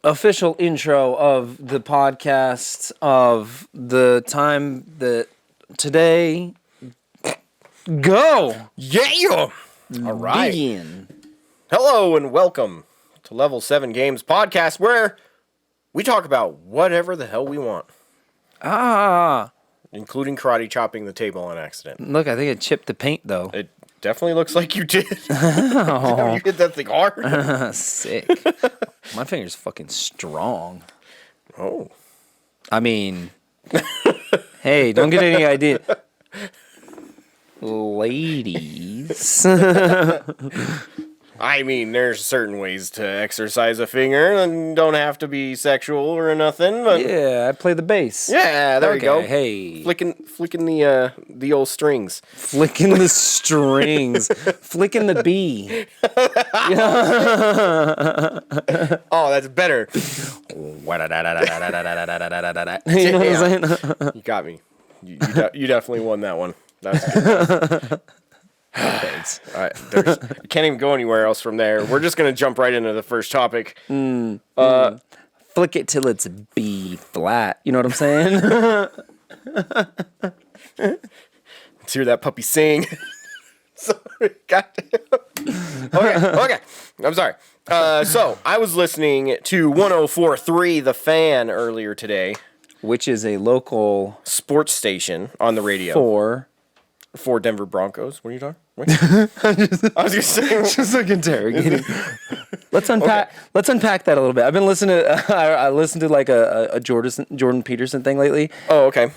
official intro of the podcast of the time that today go. Yeah! All right. Begin. Hello and welcome to Level 7 Games podcast where we talk about whatever the hell we want. Including karate chopping the table on accident. Look, I think it chipped the paint, though. It definitely looks like you did. You hit that thing hard. Sick. My finger's fucking strong. Oh. I mean, hey, don't get any idea. Ladies. I mean, there's certain ways to exercise a finger and don't have to be sexual or nothing, but Yeah, I play the bass. yeah, there you go. Hey. Flicking the old strings. Flicking the strings. Flicking the bee. Oh, that's better. You know what I'm saying? You got me. You definitely won that one. That's good. Thanks. All right, you can't even go anywhere else from there. We're just gonna jump right into the first topic. Flick it till it's B flat. You know what I'm saying? Let's hear that puppy sing. Sorry, goddamn. Okay. I'm sorry. So I was listening to 104.3 The Fan earlier today. Which is a local Sports station on the radio. For Denver Broncos. What are you talking? Wait. I was just saying. Just like interrogating. Let's unpack that a little bit. I've been listening to I listened to like a Jordan Peterson thing lately. Oh, okay.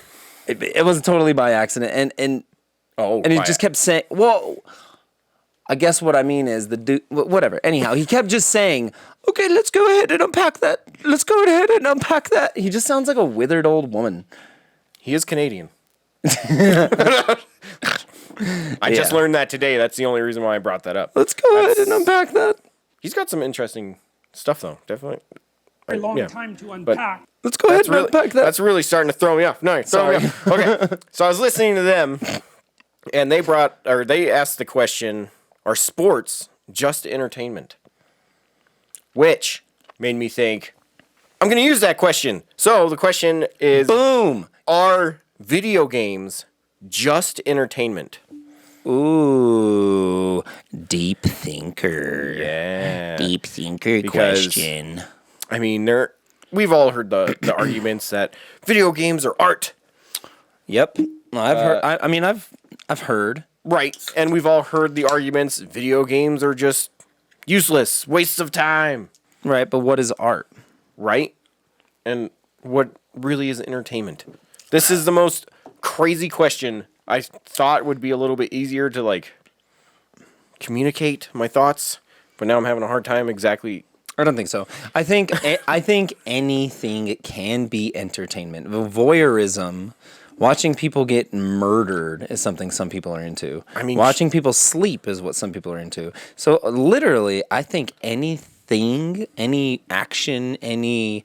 It was totally by accident, and he just kept saying, well, I guess what I mean is the dude, whatever. Anyhow, he kept just saying, okay, let's go ahead and unpack that. Let's go ahead and unpack that. He just sounds like a withered old woman. He is Canadian. I just learned that today. That's the only reason why I brought that up. Let's go ahead and unpack that. He's got some interesting stuff, though. Definitely. A long time to unpack. Let's go ahead and unpack that. That's really starting to throw me off. No, throw me off. Okay. So I was listening to them, and they asked the question, are sports just entertainment? Which made me think, I'm going to use that question. So the question is, boom, are video games just entertainment? Ooh, deep thinker. Yeah. Deep thinker question. I mean, we've all heard the arguments that video games are art. Yep. I've heard. I've heard. Right, and we've all heard the arguments. Video games are just useless, wastes of time. Right, but what is art? Right, and what really is entertainment? This is the most crazy question. I thought would be a little bit easier to like communicate my thoughts, but now I'm having a hard time exactly. I don't think so. I think anything can be entertainment. Voyeurism, watching people get murdered is something some people are into. I mean, watching people sleep is what some people are into. So literally, I think anything, any action, any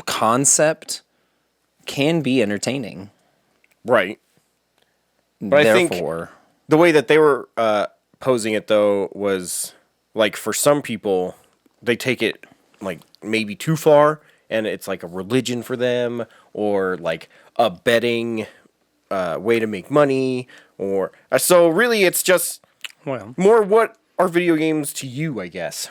concept can be entertaining. Right. But therefore, I think the way that they were posing it, though, was like for some people, they take it like maybe too far, and it's like a religion for them, or like a betting way to make money, or so really it's just more what are video games to you, I guess.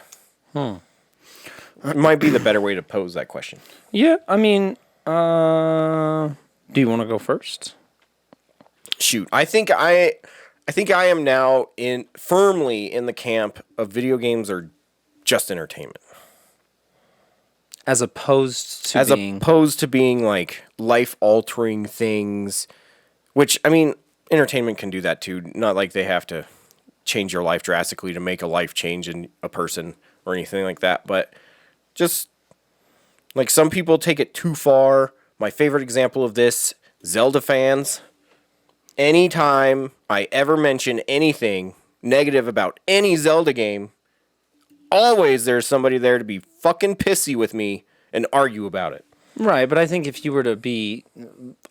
It might be the better way to pose that question. Yeah, I mean, do you want to go first? Shoot, I think I am now firmly in the camp of video games are just entertainment. As opposed to being like life-altering things, which, I mean, entertainment can do that too. Not like they have to change your life drastically to make a life change in a person or anything like that. But just, like, some people take it too far. My favorite example of this, Zelda fans. Anytime I ever mention anything negative about any Zelda game, always there's somebody there to be fucking pissy with me and argue about it. Right, but I think if you were to be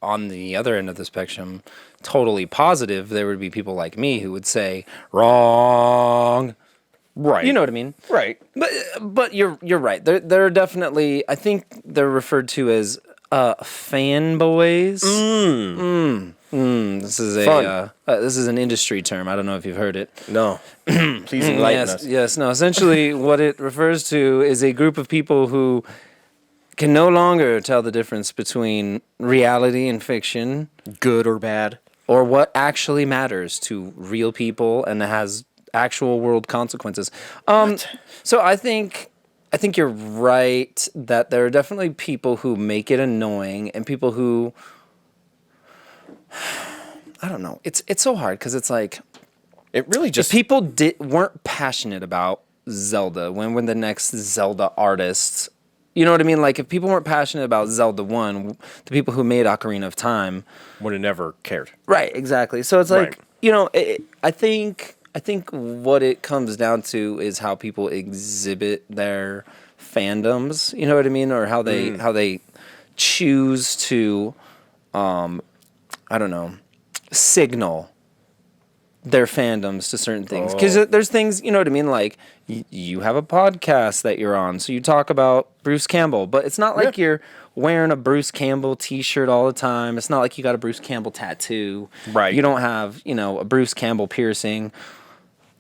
on the other end of the spectrum, totally positive, there would be people like me who would say, wrong. Right. You know what I mean? Right. But you're right. There are definitely, I think they're referred to as fanboys. This is this is an industry term. I don't know if you've heard it. No. Please enlighten us. Yes. No. Essentially, what it refers to is a group of people who can no longer tell the difference between reality and fiction, Good or bad. or what actually matters to real people and has actual world consequences. So I think you're right that there are definitely people who make it annoying and people who, I don't know. It's so hard because it's like, It really if just... people weren't passionate about Zelda, when were the next Zelda artists? You know what I mean? Like, if people weren't passionate about Zelda 1, the people who made Ocarina of Time would have never cared. Right, exactly. So it's like, Right. you know, I think what it comes down to is how people exhibit their fandoms, you know what I mean, or how they choose to I don't know, signal their fandoms to certain things. Because there's things, you know what I mean, like you have a podcast that you're on, so you talk about Bruce Campbell, but it's not like you're wearing a Bruce Campbell t-shirt all the time. It's not like you got a Bruce Campbell tattoo. Right. You don't have, you know, a Bruce Campbell piercing.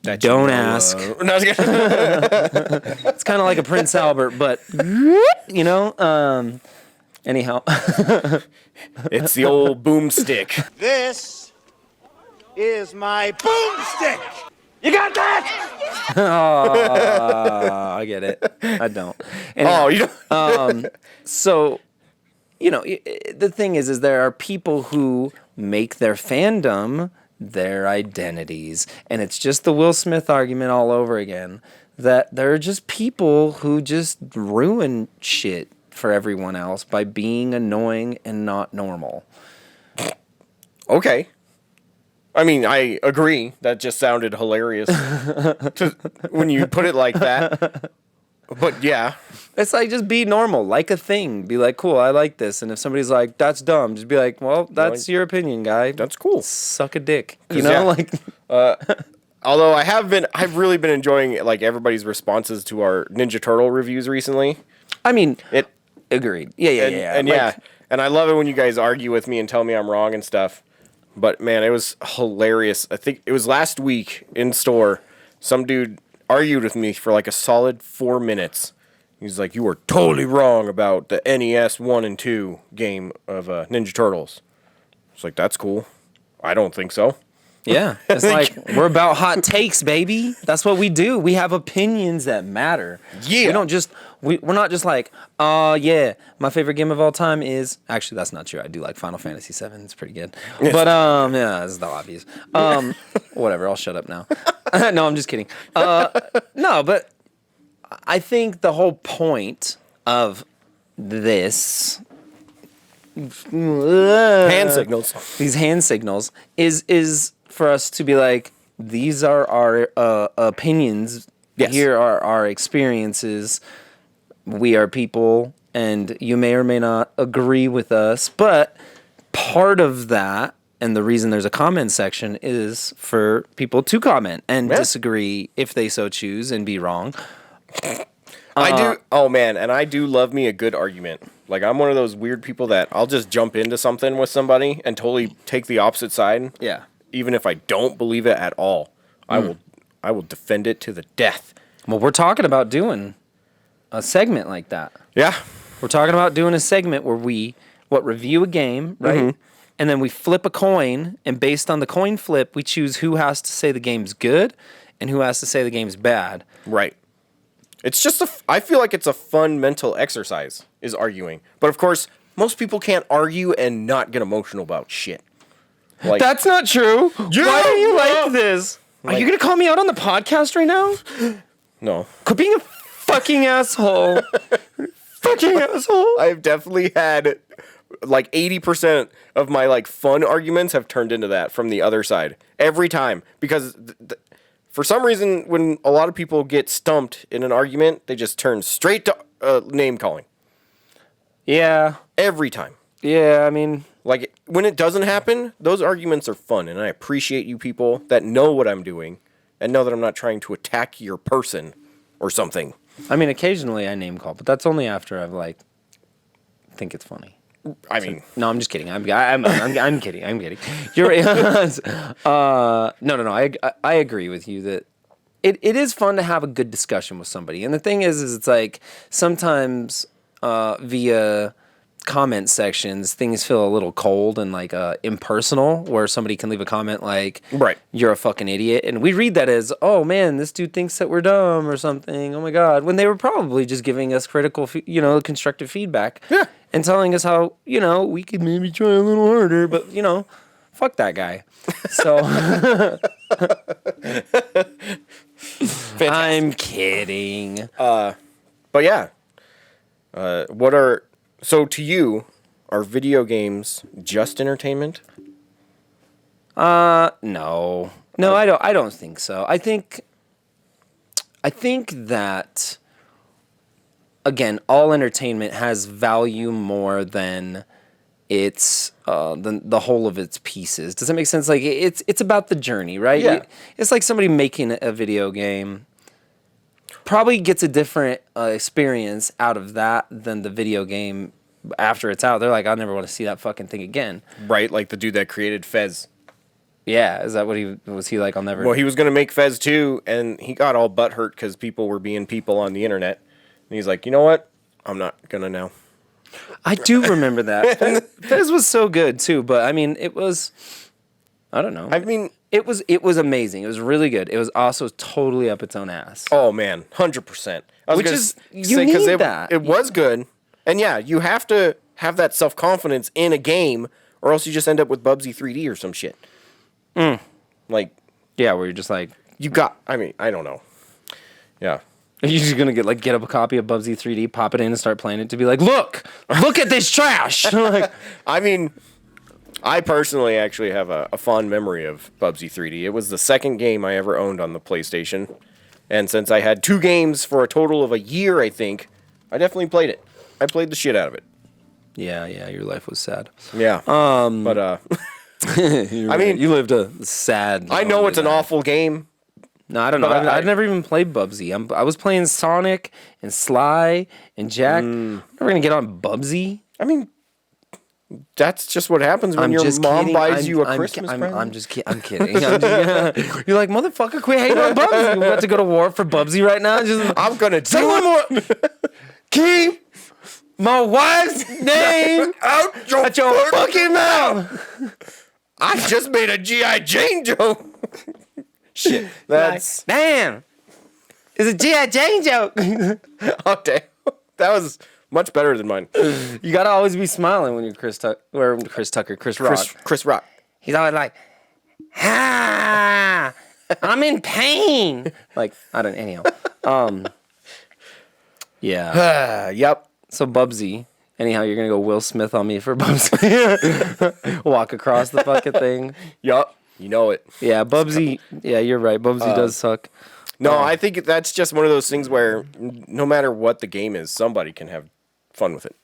Don't ask. No, I was gonna- It's kind of like a Prince Albert, but, you know, anyhow. It's the old boomstick. This is my boomstick. You got that? I get it. I don't. Anyway, Oh, you don't... so, you know, the thing is there are people who make their fandom their identities. And it's just the Will Smith argument all over again, that there are just people who just ruin shit for everyone else by being annoying and not normal. Okay. I mean, I agree. That just sounded hilarious when you put it like that. But yeah. It's like, just be normal, like a thing. Be like, cool, I like this. And if somebody's like, that's dumb, just be like, well, that's your opinion, guy. That's cool. Suck a dick. You know, yeah. like... Although I've really been enjoying like everybody's responses to our Ninja Turtle reviews recently. I mean, agreed. Yeah. And like, and I love it when you guys argue with me and tell me I'm wrong and stuff. But man, it was hilarious. I think it was last week in store. Some dude argued with me for like a solid 4 minutes. He's like, "You were totally wrong about the NES 1 and 2 game of Ninja Turtles." It's like, that's cool. I don't think so. Yeah, it's like, we're about hot takes, baby. That's what we do. We have opinions that matter. Yeah. We don't just, we're not just like, yeah, my favorite game of all time is, actually, that's not true. I do like Final Fantasy VII. It's pretty good. But, yeah, that's the obvious. Whatever, I'll shut up now. No, I'm just kidding. No, but I think the whole point of this... Hand signals. These hand signals is for us to be like, these are our opinions. Yes. Here are our experiences. We are people, and you may or may not agree with us, but part of that, and the reason there's a comment section, is for people to comment and disagree if they so choose and be wrong. I do. Oh man, and I do love me a good argument. Like, I'm one of those weird people that I'll just jump into something with somebody and totally take the opposite side. Yeah. Even if I don't believe it at all, I will defend it to the death. Well, we're talking about doing a segment like that. Yeah. We're talking about doing a segment where we review a game, right? Mm-hmm. And then we flip a coin, and based on the coin flip, we choose who has to say the game's good and who has to say the game's bad. Right. It's just I feel like it's a fun mental exercise, is arguing. But of course, most people can't argue and not get emotional about shit. Like, that's not true. Yeah, why are you like this? Like, are you going to call me out on the podcast right now? No. Quit being a fucking asshole. Fucking asshole. I've definitely had like 80% of my like fun arguments have turned into that from the other side every time, because for some reason when a lot of people get stumped in an argument, they just turn straight to name calling. Yeah. Every time. Yeah, I mean, like when it doesn't happen, those arguments are fun, and I appreciate you people that know what I'm doing and know that I'm not trying to attack your person or something. I mean, occasionally I name call, but that's only after I've like think it's funny. I mean, No, I'm just kidding. I'm kidding. I'm kidding. You're no. I agree with you that it is fun to have a good discussion with somebody. And the thing is it's like sometimes via comment sections things feel a little cold and like impersonal, where somebody can leave a comment like, right, you're a fucking idiot, and we read that as, oh man, this dude thinks that we're dumb or something, oh my god, when they were probably just giving us critical constructive feedback, and telling us how we could maybe try a little harder, but fuck that guy. So I'm kidding. But yeah, so to you, are video games just entertainment? No, I don't think so. I think that, again, all entertainment has value more than its the whole of its pieces. Does that make sense? Like it's about the journey, right? Yeah. It's like somebody making a video game probably gets a different experience out of that than the video game after it's out. They're like, I never want to see that fucking thing again. Right, like the dude that created Fez. Yeah, is that what he was? He like, I'll never. Well, he was going to make Fez 2, and he got all butthurt because people were being people on the internet. And he's like, you know what? I'm not going to now. I do remember that. Fez was so good too, but I mean, it was, I don't know. I mean, it was amazing. It was really good. It was also totally up its own ass. Oh man, 100%. Which is, you need that. It was good, and yeah, you have to have that self-confidence in a game, or else you just end up with Bubsy 3D or some shit. Like, yeah, where you're just like, I mean, I don't know. Yeah. Are you just gonna get up a copy of Bubsy 3D, pop it in, and start playing it to be like, look at this trash? Like, I mean, I personally actually have a fond memory of Bubsy 3D. It was the second game I ever owned on the PlayStation, and since I had 2 games for a total of a year, I think, I definitely played it. I played the shit out of it. Yeah, your life was sad. Yeah. But I mean, you lived a sad. I know it's an awful game. No, I don't know. I've never even played Bubsy. I was playing Sonic and Sly and Jack. I'm never gonna get on Bubsy. I mean, that's just what happens when your mom buys you a Christmas present. I'm just kidding. I'm kidding. You're like, motherfucker, quit hating on Bubsy. We're about to go to war for Bubsy right now. I'm gonna say one more. Keep my wife's name out your fucking mouth. I just made a G.I. Jane joke. Shit, that's like, damn. It's a G.I. Jane joke. Oh damn, that was much better than mine. You gotta always be smiling when you're Chris Rock. Chris Rock. He's always like, I'm in pain. Like, I don't. Anyhow, yeah. Yep. So Bubsy. Anyhow, you're gonna go Will Smith on me for Bubsy. Walk across the fucking thing. Yup. You know it. Yeah, Bubsy. Yeah, you're right. Bubsy does suck. No, I think that's just one of those things where no matter what the game is, somebody can have fun with it.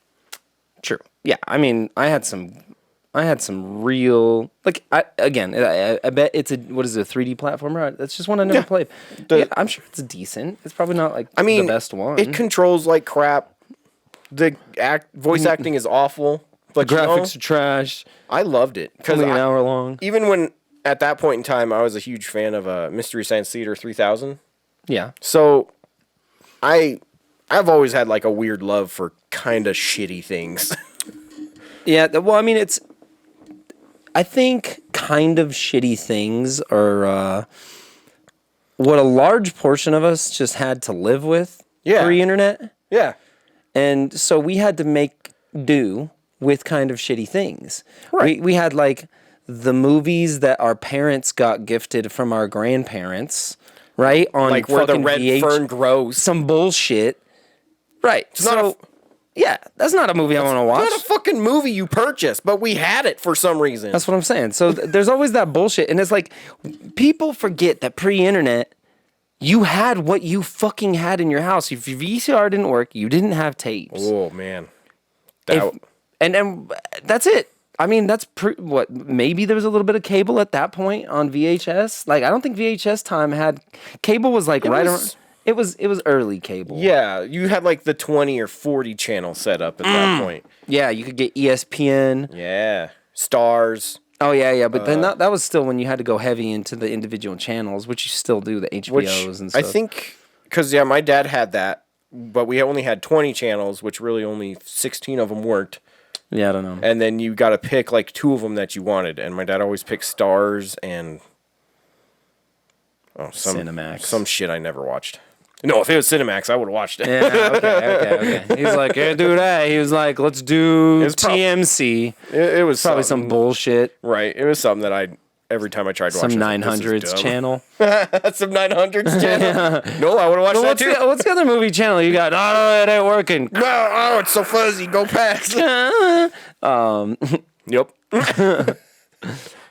True. Yeah, I mean, I had some real, like, I bet it's a 3D platformer. That's just one I never played. Yeah, I'm sure it's decent. It's probably not like the best one. It controls like crap. The voice acting is awful. But the graphics are trash. I loved it because an hour long. Even when at that point in time, I was a huge fan of Mystery Science Theater 3000. Yeah. So I've always had like a weird love for kind of shitty things. Yeah. Well, I mean, I think kind of shitty things are what a large portion of us just had to live with pre-internet. Yeah. And so we had to make do with kind of shitty things. Right. We had like the movies that our parents got gifted from our grandparents, right? On like where the red fern grows. Some bullshit. Right. It's not yeah, that's not a movie I want to watch. It's not a fucking movie you purchased, but we had it for some reason. That's what I'm saying. So there's always that bullshit. And it's like, people forget that pre-internet, you had what you fucking had in your house. If your VCR didn't work, you didn't have tapes. Oh, man. And that's it. I mean, that's what, maybe there was a little bit of cable at that point on VHS. Like, I don't think VHS time had cable was like around. It was early cable. Yeah, you had like the 20 or 40 channel set up at that point. Yeah, you could get ESPN. Yeah, Stars. Oh yeah, but then that was still when you had to go heavy into the individual channels, which you still do, the HBOs and stuff. I think because my dad had that, but we only had 20 channels, which really only 16 of them worked. Yeah, I don't know. And then you got to pick like 2 of them that you wanted, and my dad always picked Stars and Cinemax. Some shit I never watched. No, if it was Cinemax, I would have watched it. Yeah, okay. He's like, yeah, do that. He was like, let's do TMC. It was probably some bullshit. Right. It was something that every time I tried watching. Some 900s channel. Some 900s channel. No, I would have watched that too. What's the other movie channel you got? Oh, it ain't working. No, it's so fuzzy. Go past. Yep.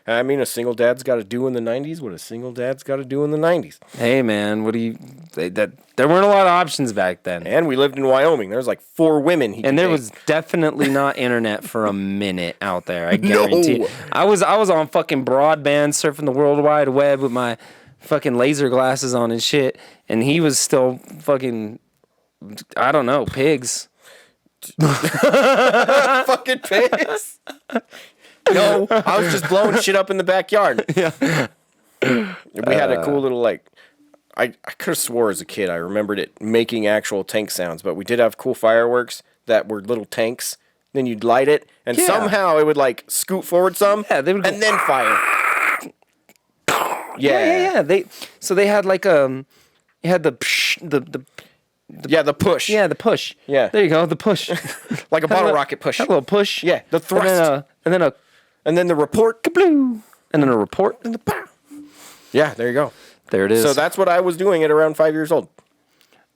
I mean, a single dad's got to do in the 90s what a single dad's got to do in the 90s. Hey, man, there weren't a lot of options back then. And we lived in Wyoming. There was like 4 women he could there date. was definitely not internet for a minute out there, I guarantee. No. I was on fucking broadband surfing the World Wide Web with my fucking laser glasses on and shit, and he was still fucking, I don't know, pigs. Fucking pigs? No, I was just blowing shit up in the backyard. Yeah. We had a cool little, like, I could have swore as a kid I remembered it making actual tank sounds, but we did have cool fireworks that were little tanks. Then you'd light it, and somehow it would, like, scoot forward some, they would go, and then fire. Yeah. They had, like, you had the push. The push. Yeah, the push. Yeah. There you go, the push. Like a bottle rocket push. Had a little push. Yeah, the thrust. And then the report. Kabloo. And then a report. And the pow. Yeah, there you go. There it is. So that's what I was doing at around 5 years old.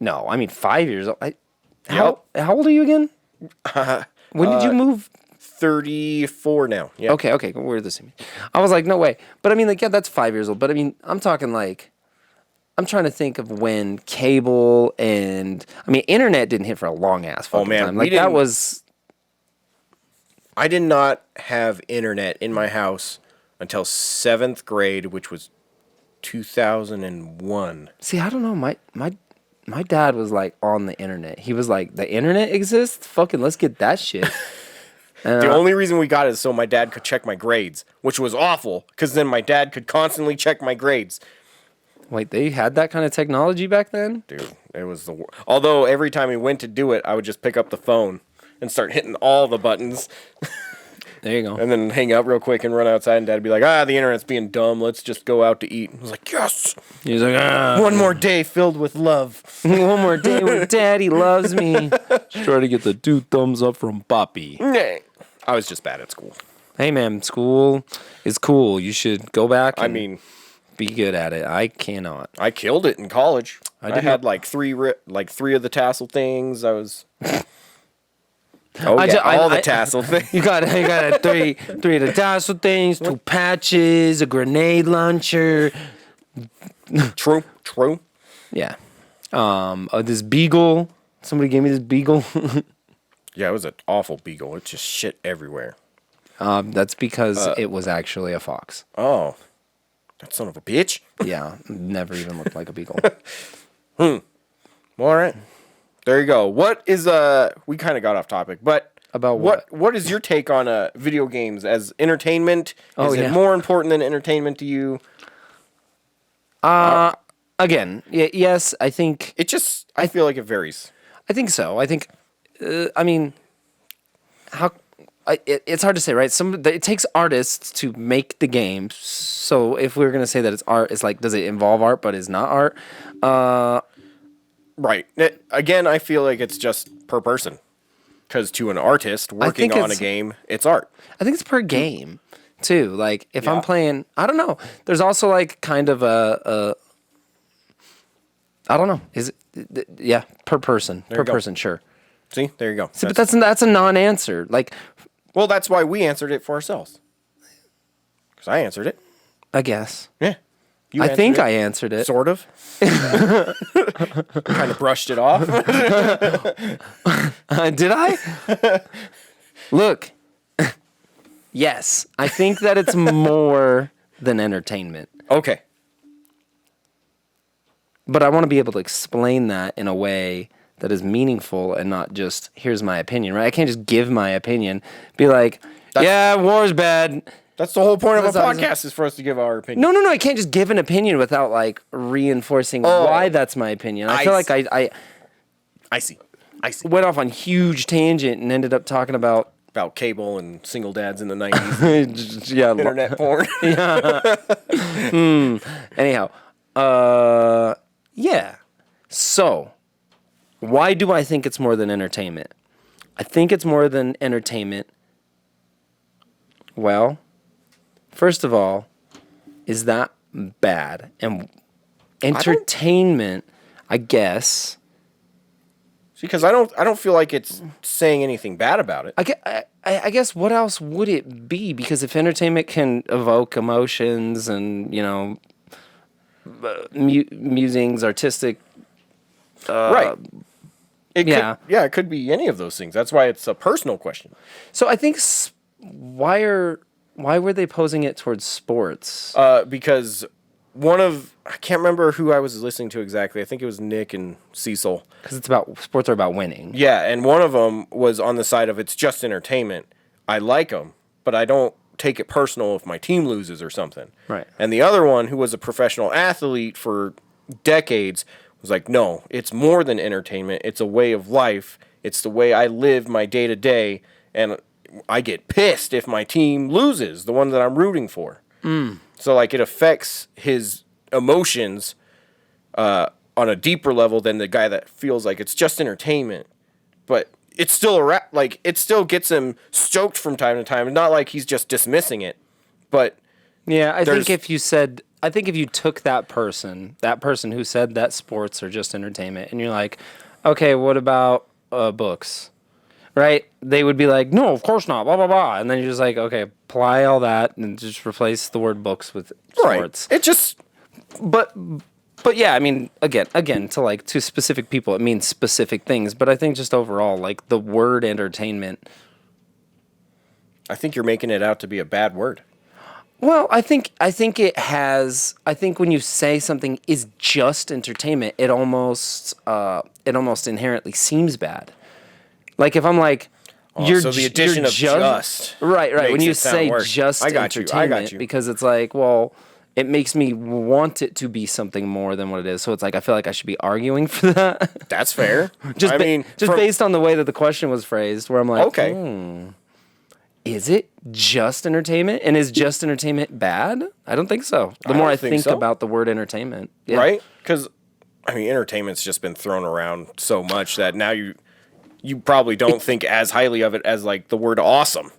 No, I mean 5 years old. How old are you again? When did you move? 34 now. Yeah. Okay. We're the same. I was like, no way. But I mean, like, yeah, that's 5 years old. But I mean, I'm talking like, I'm trying to think of when cable and, I mean, internet didn't hit for a long ass fucking time. Like, that was... I did not have internet in my house until 7th grade, which was 2001. See, I don't know. My dad was like on the internet. He was like, the internet exists? Fucking let's get that shit. The only reason we got it is so my dad could check my grades, which was awful, because then my dad could constantly check my grades. Wait, they had that kind of technology back then? Dude, it was the worst. Although every time he went to do it, I would just pick up the phone and start hitting all the buttons. There you go. And then hang out real quick and run outside, and Dad would be like, the internet's being dumb. Let's just go out to eat. I was like, yes. He was like, one more day filled with love. One more day where Daddy loves me. Just try to get the 2 thumbs up from Poppy. I was just bad at school. Hey, man, school is cool. You should go back and be good at it. I cannot. I killed it in college. I had like three of the tassel things. I was... all the tassel things. You got 3 of the tassel things, 2 patches, a grenade launcher. True. Yeah. This beagle. Somebody gave me this beagle. Yeah, it was an awful beagle. It just shit everywhere. That's because it was actually a fox. Oh. That son of a bitch. Yeah, never even looked like a beagle. All right. There you go. What is we kind of got off topic, but about what is your take on video games as entertainment? Is it more important than entertainment to you? Again, yes, I think I feel like it varies. I think so. I think I mean it's hard to say, right? It takes artists to make the games. So if we were gonna say that it's art, it's like, does it involve art but is not art? Right. Again, I feel like it's just per person. Because to an artist working on a game, it's art. I think it's per game, too. Like, if I'm playing... I don't know. There's also, like, kind of a I don't know. Is it... Yeah, per person. Per person, sure. See? There you go. See, but that's a non-answer. Like... Well, that's why we answered it for ourselves. Because I answered it. I guess. Yeah. I think I answered it. Sort of. Kind of brushed it off. Did I? Look. Yes, I think that it's more than entertainment. Okay. But I want to be able to explain that in a way that is meaningful and not just, here's my opinion, right? I can't just give my opinion, be like, yeah, war's bad. That's the whole point of a podcast is for us to give our opinion. No. I can't just give an opinion without, like, reinforcing why that's my opinion. I feel like I see. went off on huge tangent and ended up talking about cable and single dads in the 90s. yeah, Internet porn. Anyhow, yeah. So, why do I think it's more than entertainment? I think it's more than entertainment. Well, first of all, is that bad? And entertainment, I guess. Because I don't feel like it's saying anything bad about it. I guess what else would it be? Because if entertainment can evoke emotions and, you know, musings, artistic... right. It could be any of those things. That's why it's a personal question. So I think why were they posing it towards sports? Because I can't remember who I was listening to exactly. I think it was Nick and Cecil. Because sports are about winning. Yeah, and one of them was on the side of it's just entertainment. I like them, but I don't take it personal if my team loses or something. Right. And the other one, who was a professional athlete for decades, was like, no, it's more than entertainment. It's a way of life. It's the way I live my day to day, and I get pissed if my team loses, the one that I'm rooting for. So, like, it affects his emotions on a deeper level than the guy that feels like it's just entertainment. But it's still it still gets him stoked from time to time. Not like he's just dismissing it, but yeah, I think if you took that person who said that sports are just entertainment, and you're like, okay, what about books? Right? They would be like, no, of course not, blah, blah, blah. And then you're just like, okay, apply all that and just replace the word books with sports. Right. It just... But yeah, I mean, again, to specific people, it means specific things. But I think just overall, like, the word entertainment... I think you're making it out to be a bad word. Well, I think it has... I think when you say something is just entertainment, it almost inherently seems bad. Like, if I'm like, so the addition of just right. When you say worse. just entertainment, I got you. Because it's like, well, it makes me want it to be something more than what it is. So it's like I feel like I should be arguing for that. That's fair. Based on the way that the question was phrased, where I'm like, okay, is it just entertainment? And is just entertainment bad? I don't think so. The more I think about the word entertainment, right? Because entertainment's just been thrown around so much that now you probably don't think as highly of it as, like, the word awesome.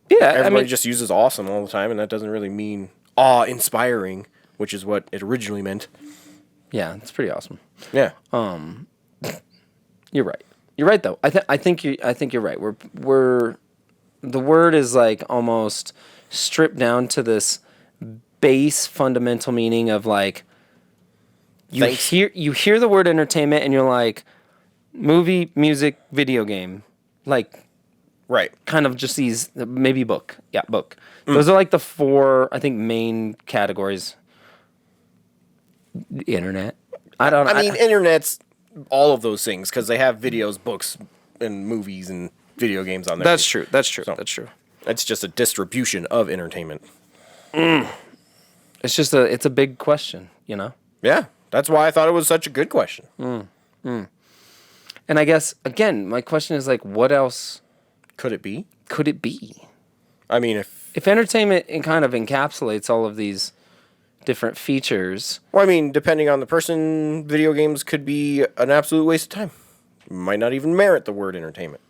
Yeah, everybody just uses awesome all the time, and that doesn't really mean awe-inspiring, which is what it originally meant. Yeah, it's pretty awesome. Yeah. You're right. You're right, though. I think you're right. We're the word is, like, almost stripped down to this base fundamental meaning of, like, you hear the word entertainment and you're like, movie, music, video game, like, right, kind of just these, maybe book. Yeah, book. Those are like the four, I think, main categories. The internet. I don't know. Internet's all of those things because they have videos, books, and movies and video games on there. That's true. So, that's true. It's just a distribution of entertainment. It's just it's a big question, you know? Yeah, that's why I thought it was such a good question. And I guess, again, my question is, like, what else could it be? I mean, if entertainment kind of encapsulates all of these different features. Well, depending on the person, video games could be an absolute waste of time. Might not even merit the word entertainment.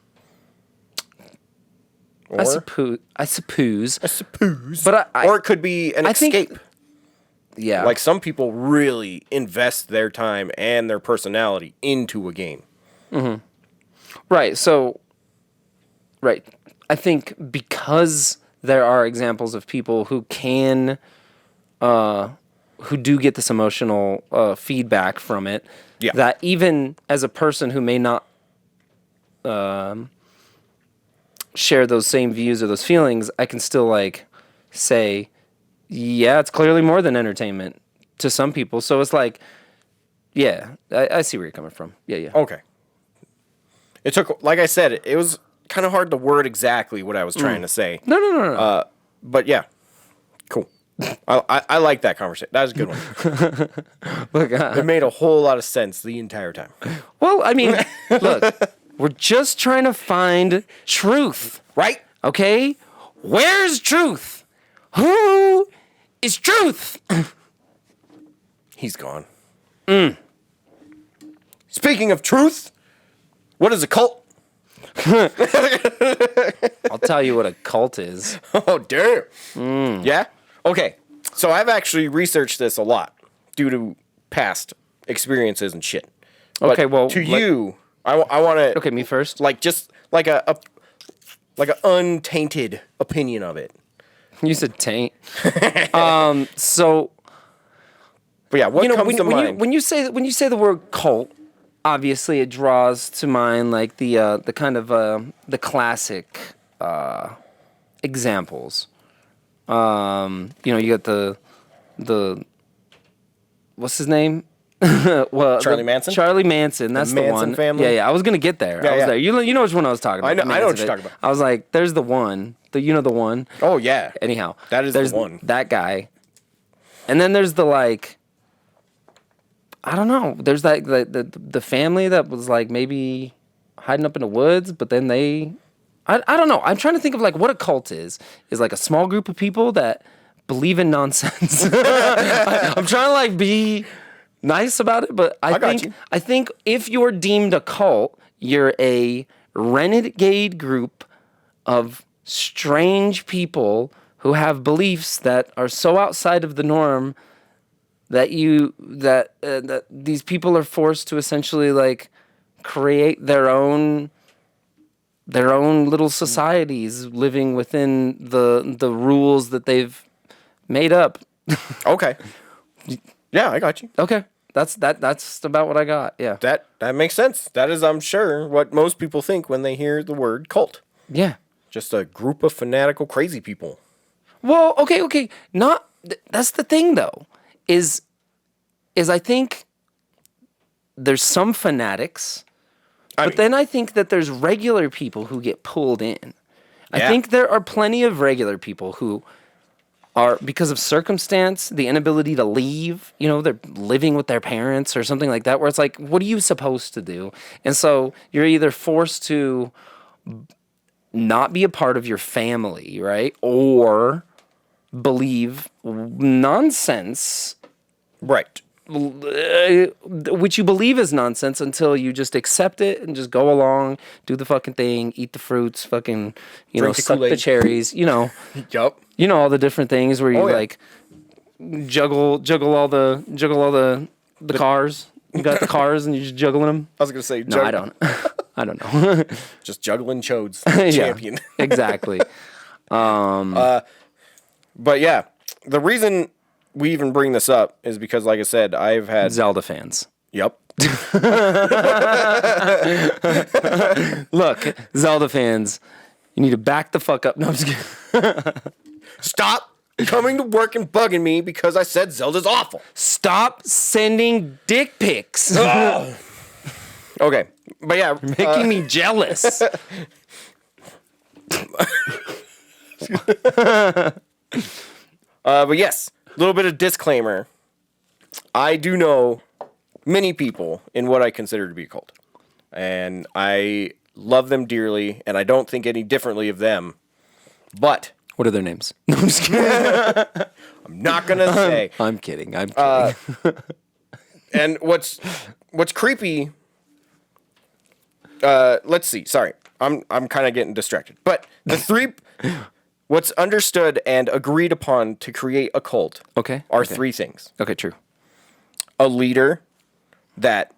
I suppose. But or it could be an escape. Yeah. Like, some people really invest their time and their personality into a game. Mm-hmm. Right. So, right. I think because there are examples of people who can, who do get this emotional feedback from it, that even as a person who may not share those same views or those feelings, I can still like say, yeah, it's clearly more than entertainment to some people. So it's like, yeah, I see where you're coming from. Yeah. Okay. It took, like I said, it was kind of hard to word exactly what I was trying to say. No. But yeah, cool. I like that conversation. That was a good one. Look, It made a whole lot of sense the entire time. well, I mean, look, we're just trying to find truth, Right? okay? Where's truth? Who is truth? He's gone. Speaking of truth, what is a cult? I'll tell you what a cult is. Oh, damn. Yeah? Okay. So I've actually researched this a lot due to past experiences and shit. But Okay, well, to you, I want to... Okay, me first. Like, just like an untainted opinion of it. You said taint. So But yeah, what comes when, to when mind? when you say the word cult, obviously it draws to mind like the kind of the classic examples. You got the what's his name? Well, Charlie Manson? Charlie Manson. That's the Manson one. family? Yeah. I was gonna get there. Yeah, I was yeah. there. You know which one I was talking about. I know Manson what you're bit. talking about. I was like, there's the one. The one. Oh, yeah. Anyhow, That is the there's one. That guy, and then there's the like, I don't know. There's like the family that was like maybe hiding up in the woods, but then I don't know. I'm trying to think of like what a cult is like a small group of people that believe in nonsense. I'm trying to like be nice about it, but I got think you. I think if you're deemed a cult, you're a renegade group of strange people who have beliefs that are so outside of the norm that that these people are forced to essentially like create their own little societies living within the rules that they've made up. Okay. Yeah, I got you. Okay. That's about what I got. Yeah. That makes sense. That is, I'm sure, what most people think when they hear the word cult. Yeah. Just a group of fanatical crazy people. Well, okay. That's the thing though. Is I think there's some fanatics, but then I think that there's regular people who get pulled in. I Yeah. think there are plenty of regular people who are, because of circumstance, the inability to leave, they're living with their parents or something like that, where it's like, what are you supposed to do? And so you're either forced to not be a part of your family, right? Or believe nonsense, Right. which you believe is nonsense until you just accept it and just go along, do the fucking thing, eat the fruits, fucking, Drink the suck the Kool-Aid. cherries, Yup. all the different things where you yeah. like juggle all the cars. You got the cars and you're just juggling them. I was going to say, No, I don't. I don't know. Just juggling chodes. Yeah, Champion. exactly. But yeah, the reason we even bring this up is because, like I said, I've had... Zelda fans. Yup. Look, Zelda fans, you need to back the fuck up. No, I'm just kidding. Stop coming to work and bugging me because I said Zelda's awful. Stop sending dick pics. Okay. But yeah. Making me jealous. But yes, a little bit of disclaimer. I do know many people in what I consider to be a cult. And I love them dearly, and I don't think any differently of them. But What are their names? No, I'm just kidding. I'm not going to say. I'm kidding. I'm kidding. And what's creepy... let's see. Sorry. I'm kind of getting distracted. But the three... What's understood and agreed upon to create a cult are three things. Okay, true. A leader that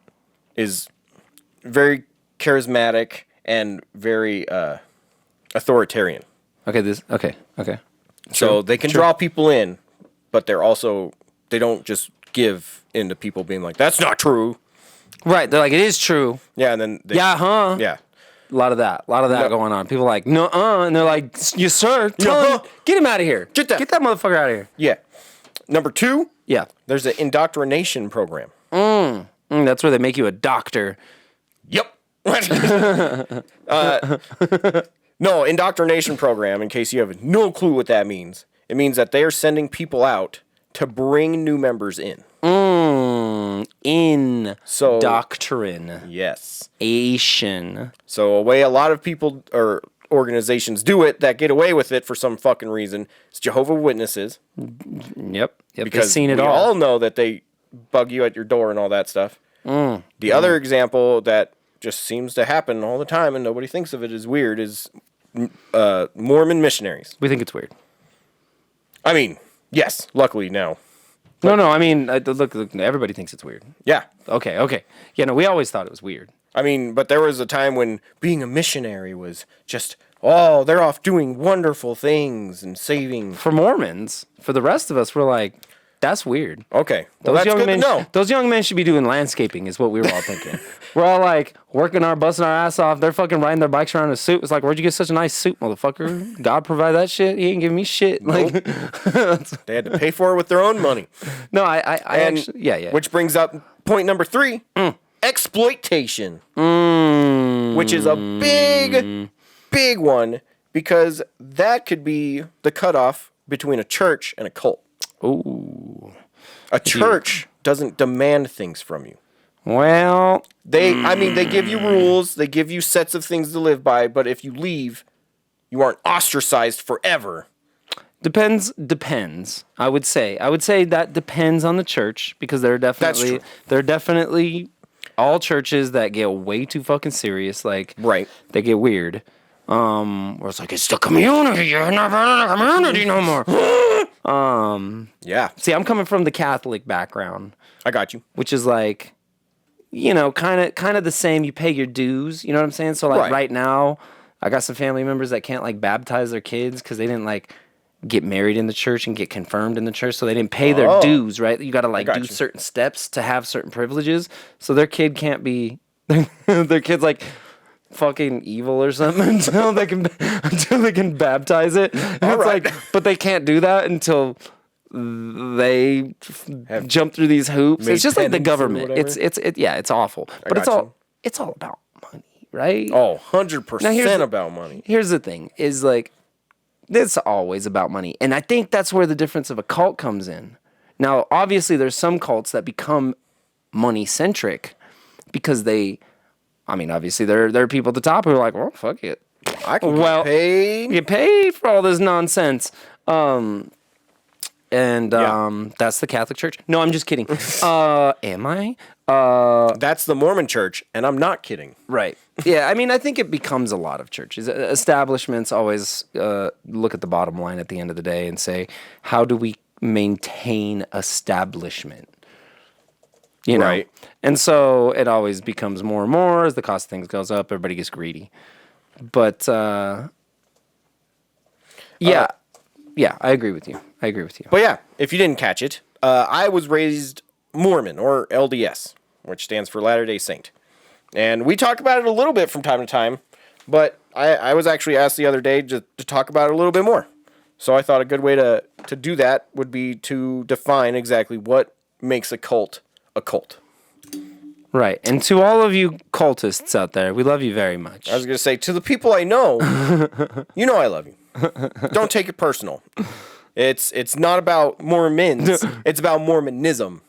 is very charismatic and very authoritarian. Okay. So they can draw people in, but they don't just give in to people being like, that's not true. Right, they're like, it is true. Yeah, and then Yeah, huh? Yeah. A lot of that going on. People are like, no, and they're like, yes, sir, tell him, get him out of here. Get that motherfucker out of here. Yeah. Number 2. Yeah. There's an indoctrination program. That's where they make you a doctor. Yep. No, indoctrination program, in case you have no clue what that means. It means that they are sending people out to bring new members in. Doctrine. Yes. Asian. So a way a lot of people or organizations do it that get away with it for some fucking reason is Jehovah's Witnesses. Yep. Because they've seen it we all. all know that they bug you at your door and all that stuff. The other example that just seems to happen all the time and nobody thinks of it as weird is Mormon missionaries. We think it's weird. I mean, yes, luckily now. No, I mean, look, everybody thinks it's weird. Yeah. Okay. Yeah, no, we always thought it was weird. I mean, but there was a time when being a missionary was just, oh, they're off doing wonderful things and saving. For Mormons, for the rest of us, we're like, that's weird. Okay. Well, that's good to know. Those young men should be doing landscaping is what we were all thinking. We're all like busting our ass off. They're fucking riding their bikes around in a suit. It's like, where'd you get such a nice suit, motherfucker? God provide that shit? He ain't giving me shit. Nope. Like, they had to pay for it with their own money. No, I actually, yeah. Which brings up point number 3, exploitation. Which is a big one because that could be the cutoff between a church and a cult. Ooh. A church doesn't demand things from you. Well, They give you rules, they give you sets of things to live by, but if you leave, you aren't ostracized forever. Depends. I would say that depends on the church because there are definitely all churches that get way too fucking serious. Like, right, they get weird. Where it's like, it's the community. You're not part of the community no more. Yeah. See, I'm coming from the Catholic background. I got you. Which is like, kind of the same. You pay your dues. You know what I'm saying? So like right now, I got some family members that can't like baptize their kids because they didn't like get married in the church and get confirmed in the church, so they didn't pay their dues. Right? You got to like do certain steps to have certain privileges. So their kid can't be their kid's like fucking evil or something until they can baptize it. And it's like, but they can't do that until they jump through these hoops. It's just like the government. It's awful. But it's all about money, right? Oh, 100% about money. Here's the thing: is like it's always about money, and I think that's where the difference of a cult comes in. Now, obviously, there's some cults that become money centric because obviously, there are people at the top who are like, well, fuck it. I can get paid. Get paid for all this nonsense. That's the Catholic Church. No, I'm just kidding. Am I? That's the Mormon Church, and I'm not kidding. Right. Yeah, I think it becomes a lot of churches. Establishments always look at the bottom line at the end of the day and say, how do we maintain establishment? You know? Right. And so it always becomes more and more as the cost of things goes up. Everybody gets greedy. But, I agree with you. But yeah, if you didn't catch it, I was raised Mormon, or LDS, which stands for Latter-day Saint. And we talk about it a little bit from time to time, but I was actually asked the other day to talk about it a little bit more. So I thought a good way to do that would be to define exactly what makes a cult a cult. Right. And to all of you cultists out there, we love you very much. I was going to say, to the people I know, you know I love you. Don't take it personal. It's not about Mormons. It's about Mormonism.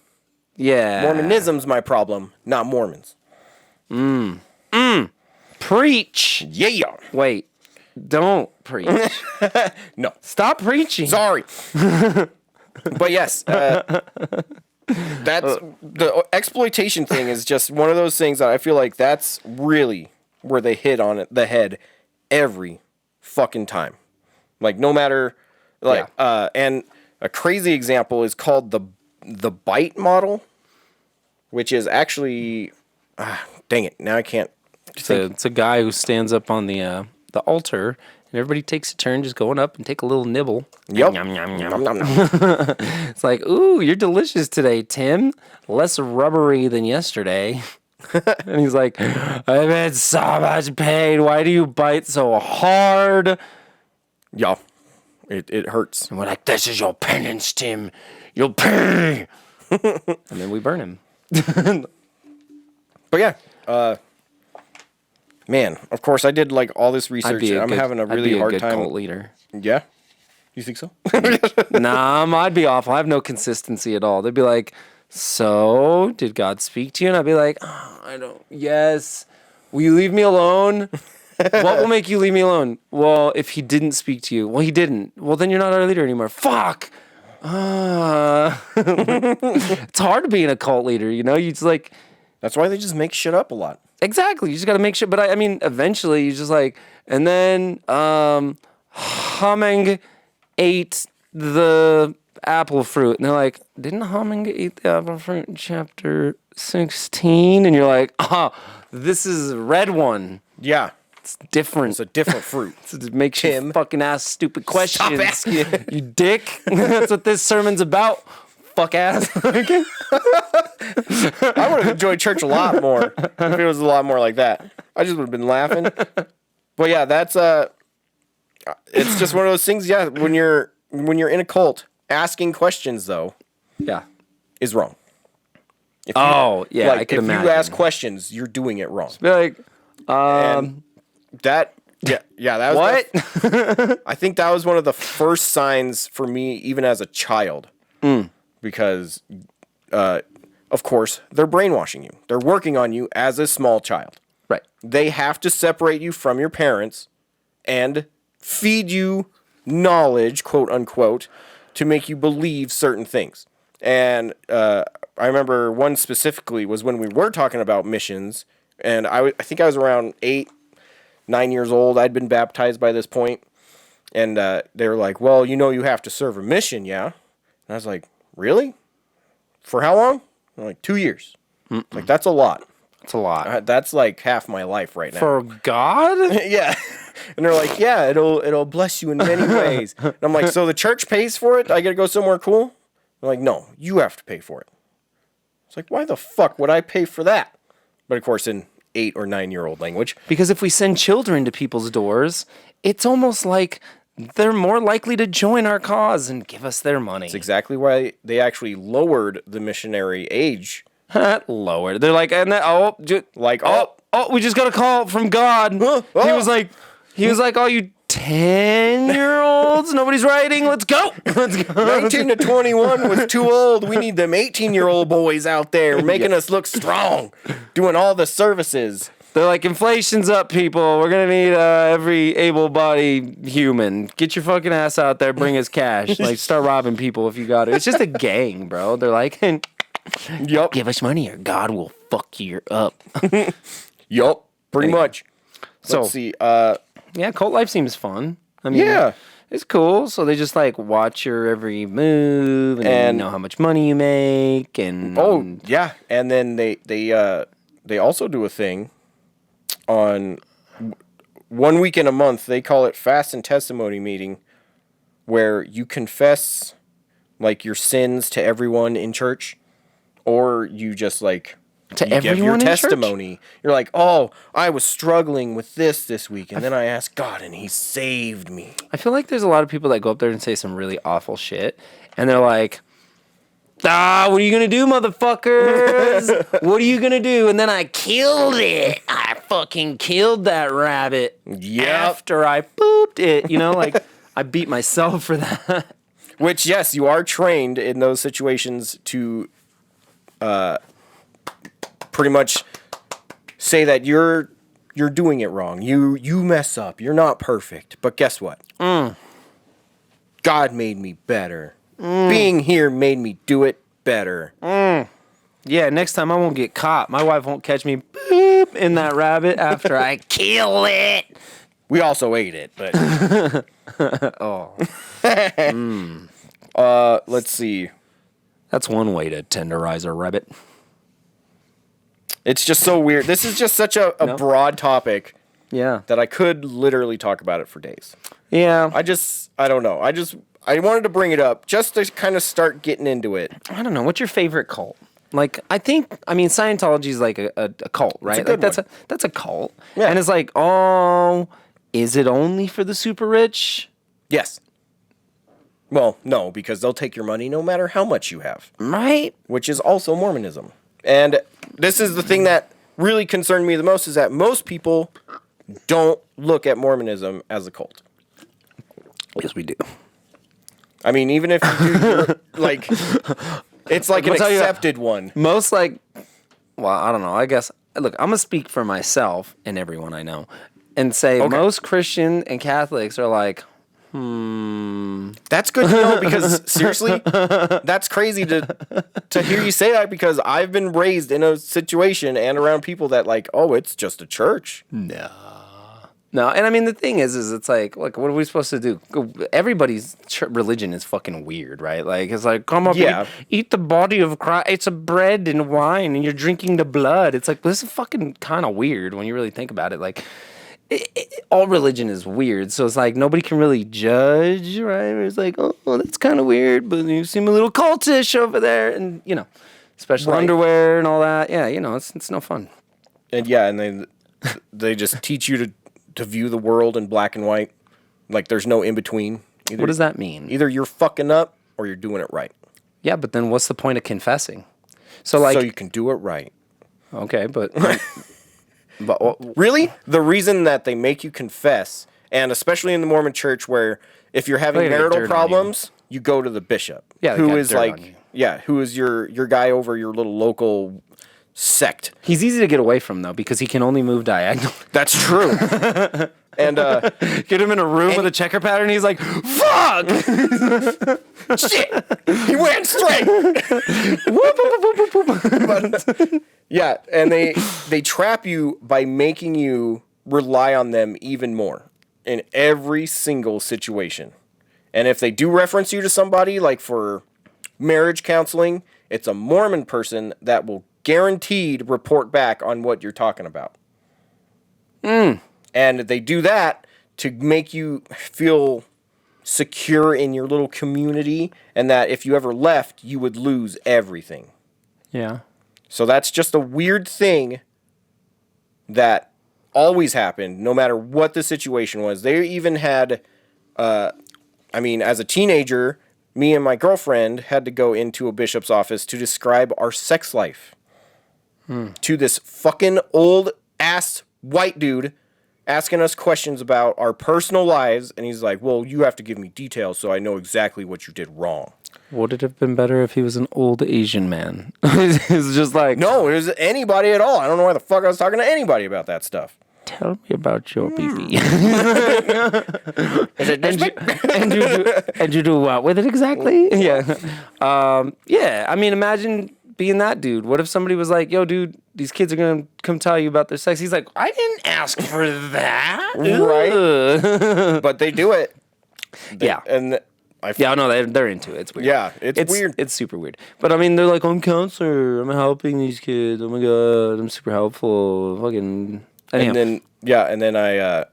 Yeah. Mormonism's my problem, not Mormons. Preach. Yeah. Wait. Don't preach. No. Stop preaching. Sorry. But yes, that's the exploitation thing is just one of those things that I feel like that's really where they hit on the head every fucking time. Like no matter and a crazy example is called the bite model, which is actually dang it, now I can't think. It's a guy who stands up on the altar and everybody takes a turn just going up and take a little nibble. Yep. Yum, yum, yum. It's like, ooh, you're delicious today, Tim. Less rubbery than yesterday. And he's like, I'm in so much pain. Why do you bite so hard? Yeah. It hurts. And we're like, this is your penance, Tim. You'll pay. And then we burn him. But yeah, man, of course I did like all this research. I'm having a really hard time. Cult leader. Yeah? You think so? Nah, I'd be awful. I have no consistency at all. They'd be like, so, did God speak to you? And I'd be like, oh, I don't, yes. Will you leave me alone? What will make you leave me alone? Well, if he didn't speak to you. Well, he didn't. Well, then you're not our leader anymore. Fuck! It's hard to be a cult leader, you know? You just like... That's why they just make shit up a lot. Exactly. You just got to make sure. But I mean, eventually you just like, and then Humming ate the apple fruit. And they're like, didn't Humming eat the apple fruit in chapter 16? And you're like, oh, this is a red one. Yeah. It's different. It's a different fruit. It makes you fucking ask stupid questions. Stop asking. You dick. That's what this sermon's about. Fuck ass. I would have enjoyed church a lot more if it was a lot more like that. I just would have been laughing. But yeah, that's it's just one of those things. Yeah, when you're in a cult, asking questions though, Yeah. is wrong. If I could if imagine. you ask questions, you're doing it wrong. Be like, And that that was what? I think that was one of the first signs for me, even as a child, because of course they're brainwashing you. They're working on you as a small child. Right. They have to separate you from your parents and feed you knowledge, quote unquote, to make you believe certain things. And I remember one specifically was when we were talking about missions, and I think I was around 8, 9 years old. I'd been baptized by this point, and they were like, well, you know you have to serve a mission, yeah? And I was like, really? For how long? I'm like, 2 years. Like, that's a lot. That's a lot. That's like half my life right now. For God? Yeah. And they're like, yeah, it'll bless you in many ways. And I'm like, so the church pays for it? I got to go somewhere cool? They're like, no, you have to pay for it. It's like, why the fuck would I pay for that? But of course, in 8 or 9 year old language. Because if we send children to people's doors, it's almost like they're more likely to join our cause and give us their money. That's exactly why they actually lowered the missionary age. Lowered. They're like, and then, we just got a call from God. He was like, oh, you 10-year-olds, nobody's writing. Let's go. 19 to 21 was too old. We need them 18-year-old boys out there making us look strong, doing all the services. They're like, inflation's up, people. We're going to need every able-bodied human. Get your fucking ass out there. Bring us cash. Like, start robbing people if you got it. It's just a gang, bro. They're like, yup, give us money or God will fuck you up. Yup, pretty much. So, let's see. Yeah, cult life seems fun. I mean, yeah, it's cool. So they just like watch your every move and know how much money you make. And yeah, and then they also do a thing on 1 week in a month. They call it fast and testimony meeting, where you confess like your sins to everyone in church, or you just like. To you everyone give your in testimony. Church? You're like, oh, I was struggling with this week, and then I asked God, and He saved me. I feel like there's a lot of people that go up there and say some really awful shit, and they're like, what are you gonna do, motherfuckers? What are you gonna do? And then I killed it. I fucking killed that rabbit. Yep. After I pooped it. You know, like, I beat myself for that. Which, yes, you are trained in those situations to pretty much say that you're doing it wrong. You mess up. You're not perfect. But guess what? God made me better. Being here made me do it better. Yeah, next time I won't get caught. My wife won't catch me boop in that rabbit after I kill it. We also ate it, but let's see. That's one way to tenderize a rabbit. It's just so weird. This is just such a broad topic. Yeah. That I could literally talk about it for days. Yeah. I don't know. I wanted to bring it up just to kind of start getting into it. I don't know. What's your favorite cult? Like, I mean, Scientology is like a cult, right? Like, that's a cult. Yeah. And it's like, oh, is it only for the super rich? Yes. Well, no, because they'll take your money no matter how much you have. Right. Which is also Mormonism. And this is the thing that really concerned me the most, is that most people don't look at Mormonism as a cult. Yes, we do. I mean, even if you do, you're, like, it's like an accepted one. Most, like, well, I don't know. I guess, look, I'm going to speak for myself and everyone I know and say most Christian and Catholics are like, That's good to know, because seriously, that's crazy to hear you say that, because I've been raised in a situation and around people that like, oh, it's just a church. No, and I mean, the thing is it's like, look, what are we supposed to do? Everybody's religion is fucking weird, right? Like, it's like, come up and eat the body of Christ. It's a bread and wine, and you're drinking the blood. It's like, this is fucking kind of weird when you really think about it. Like, all religion is weird, so it's like nobody can really judge, right? It's like, oh, that's kind of weird, but you seem a little cultish over there, and you know, special underwear and all that. Yeah, you know, it's no fun. And yeah, and they just teach you to view the world in black and white, like there's no in between. What does that mean? Either you're fucking up or you're doing it right. Yeah, but then what's the point of confessing? So like, so you can do it right. Okay, but. But really, the reason that they make you confess, and especially in the Mormon church, where if you're having marital problems, you go to the bishop, who is like, who is your guy over your little local sect. He's easy to get away from though, because he can only move diagonal. That's true. And get him in a room with a checker pattern. He's like, "Fuck, shit, he went straight." But, yeah, and they trap you by making you rely on them even more in every single situation. And if they do reference you to somebody, like for marriage counseling, it's a Mormon person that will guaranteed report back on what you're talking about. And they do that to make you feel secure in your little community, and that if you ever left, you would lose everything. Yeah. So that's just a weird thing that always happened, no matter what the situation was. They even had, I mean, as a teenager, me and my girlfriend had to go into a bishop's office to describe our sex life to this fucking old-ass white dude asking us questions about our personal lives, and he's like, well, you have to give me details so I know exactly what you did wrong. Would it have been better if he was an old Asian man? It's just like... No, it was anybody at all. I don't know why the fuck I was talking to anybody about that stuff. Tell me about your pee-pee. And you do what with it exactly? Yeah. Yeah, I mean, imagine being that dude. What if somebody was like, yo, dude, these kids are going to come tell you about their sex. He's like, I didn't ask for that. Right. But they do it. Yeah. And no, they're into it. It's weird. Yeah, it's weird. It's super weird. But I mean, they're like, I'm a counselor. I'm helping these kids. Oh my God, I'm super helpful. Fucking... Anyhow. And then I,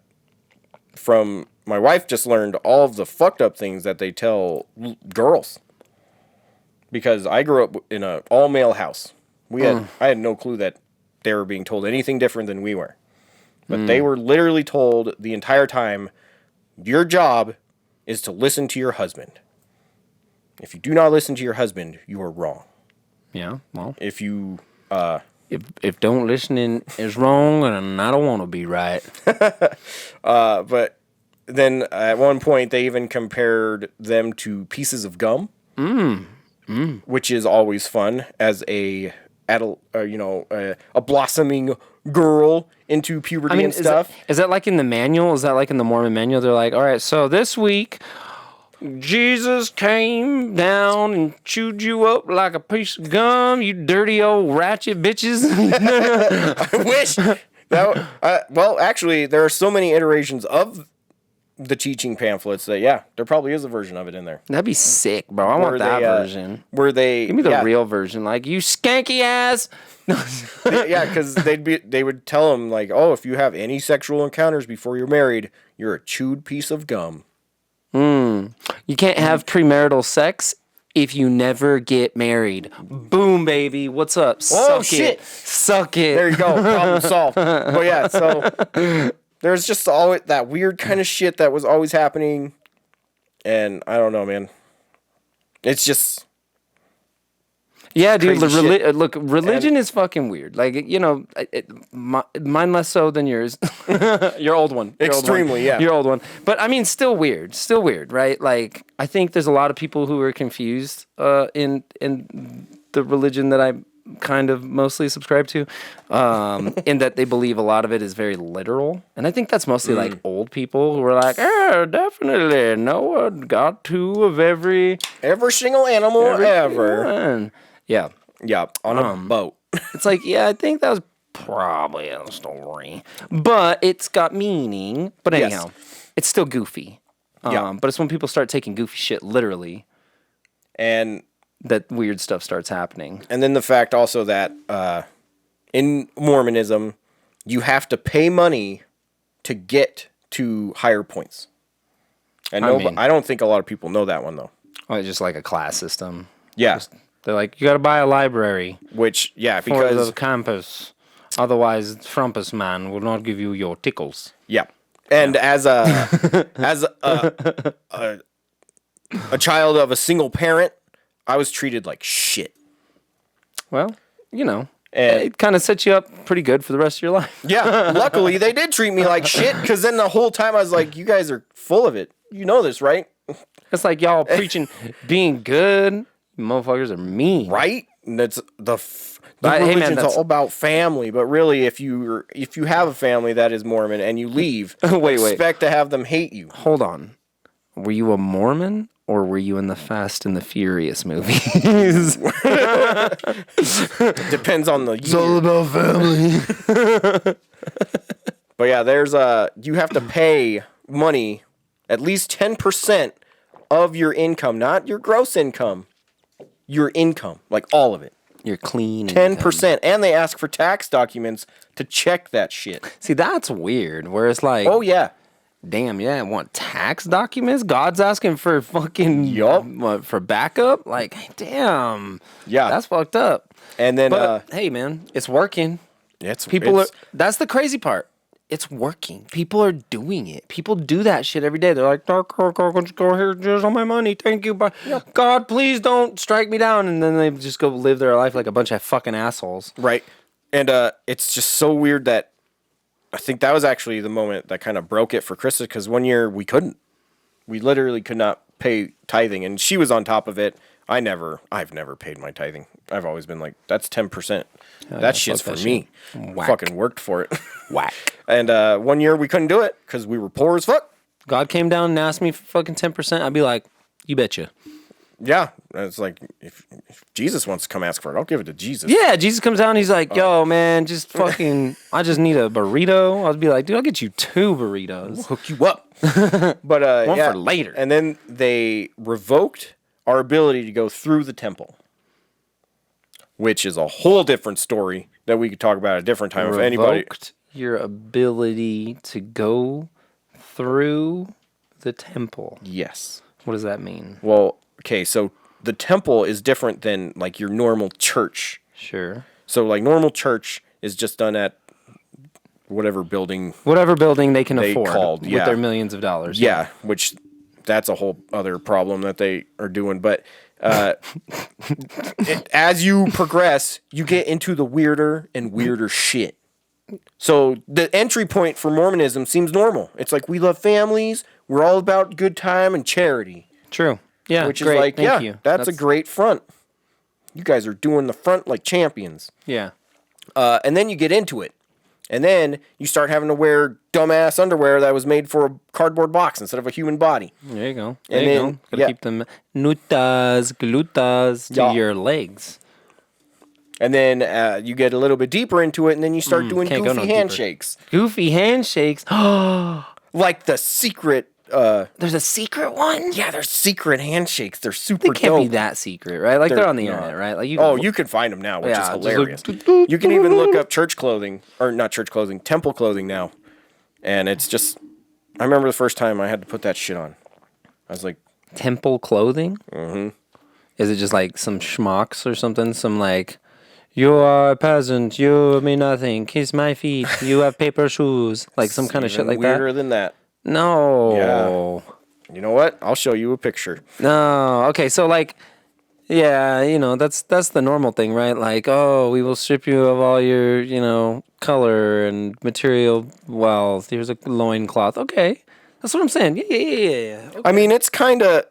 from my wife, just learned all of the fucked up things that they tell girls. Because I grew up in an all-male house. I had no clue that they were being told anything different than we were. But they were literally told the entire time, your job is to listen to your husband. If you do not listen to your husband, you are wrong. Yeah, well. If you... If don't listening is wrong, and I don't want to be right. But then at one point, they even compared them to pieces of gum. Which is always fun as a blossoming girl into puberty and stuff. Is that like in the manual? Is that like in the Mormon manual? They're like, all right, so this week, Jesus came down and chewed you up like a piece of gum, you dirty old ratchet bitches. I wish. Well, actually, there are so many iterations of the teaching pamphlets that, there probably is a version of it in there. That'd be sick, bro. I want that version. Where they... Give me the real version. Like, you skanky ass. Yeah, because they would tell them, like, oh, if you have any sexual encounters before you're married, you're a chewed piece of gum. You can't have premarital sex if you never get married. Boom, baby. What's up? Suck shit. it. Suck it. There you go. Problem solved. But yeah, so there's just always that weird kind of shit that was always happening. And I don't know, man. It's just... Yeah, dude. Look, religion is fucking weird. Like, you know, mine less so than yours. Your old one. Extremely, yeah. Your old one. But I mean, still weird. Still weird, right? Like, I think there's a lot of people who are confused in the religion that I kind of mostly subscribe to, in that they believe a lot of it is very literal. And I think that's mostly like old people who are like, definitely, Noah got 2 of every single animal ever. one. Yeah. Yeah, on a boat. It's like, yeah, I think that was probably a story. But it's got meaning. But anyhow, it's still goofy. But it's when people start taking goofy shit literally and that weird stuff starts happening. And then the fact also that in Mormonism, you have to pay money to get to higher points. And I don't think a lot of people know that one, though. Well, it's just like a class system. Yeah. They're like, you got to buy a library. Which, yeah, for because... the campus. Otherwise, Frumpus man will not give you your tickles. Yeah. And as a child of a single parent, I was treated like shit. Well, you know, it kind of sets you up pretty good for the rest of your life. Yeah. Luckily, they did treat me like shit, because then the whole time I was like, you guys are full of it. You know this, right? It's like y'all preaching being good. Motherfuckers are mean, right? And that's religion's all about family, but really, if you have a family that is Mormon and you leave, expect to have them hate you. Hold on, were you a Mormon or were you in the Fast and the Furious movies? Depends on the year. It's all about family. But yeah, you have to pay money, at least 10% of your income, not your gross income. Your income, like all of it. Your clean 10%. And they ask for tax documents to check that shit. See, that's weird. Where it's like, oh, yeah. Damn, yeah, I want tax documents? God's asking for fucking, for backup? Like, damn. Yeah. That's fucked up. And then, hey, man, it's working. That's the crazy part. It's working. People are doing it. People do that shit every day. They're like, go here, here's all my money. Thank you. But God, please don't strike me down. And then they just go live their life like a bunch of fucking assholes. Right. And it's just so weird that I think that was actually the moment that kind of broke it for Krista, because one year we couldn't. We literally could not pay tithing, and she was on top of it. I've never paid my tithing. I've always been like, that's 10%. That shit's for me. Fucking worked for it. Whack. And one year we couldn't do it because we were poor as fuck. God came down and asked me for fucking 10%. I'd be like, you betcha. Yeah. It's like, if Jesus wants to come ask for it, I'll give it to Jesus. Yeah, Jesus comes down and he's like, yo, man, just fucking, I just need a burrito. I'd be like, dude, I'll get you 2 burritos. We'll hook you up. But one for later. And then they revoked our ability to go through the temple, which is a whole different story that we could talk about at a different time. If anybody your ability to go through the temple. Yes. What does that mean? Well, okay, so the temple is different than like your normal church. Sure. So like normal church is just done at whatever building they can afford with their millions of dollars. Yeah, which that's a whole other problem that they are doing. But as you progress, you get into the weirder and weirder shit. So the entry point for Mormonism seems normal. It's like, we love families. We're all about good time and charity. True. Yeah. Which great. is like, Thank you. That's a great front. You guys are doing the front like champions. Yeah. And then you get into it. And then you start having to wear dumbass underwear that was made for a cardboard box instead of a human body. There you go. Gotta keep them glutas to your legs. And then you get a little bit deeper into it, and then you start doing goofy handshakes. Goofy handshakes? Like the secret... there's a secret one? Yeah, there's secret handshakes. They're super dope. They can't be that secret, right? Like, they're on the internet, right? Like you can find them now, which is hilarious. You can even look up church clothing, or not church clothing, temple clothing now. And it's just... I remember the first time I had to put that shit on. I was like... Temple clothing? Mm-hmm. Is it just like some schmucks or something? Some like, you are a peasant, you mean nothing, kiss my feet, you have paper shoes. Like some kind of shit like that? Weirder than that. No. Yeah. You know what? I'll show you a picture. No. Okay, so like, yeah, that's the normal thing, right? Like, oh, we will strip you of all your, color and material wealth. Here's a loincloth. Okay. That's what I'm saying. Yeah. Okay. I mean, it's kind of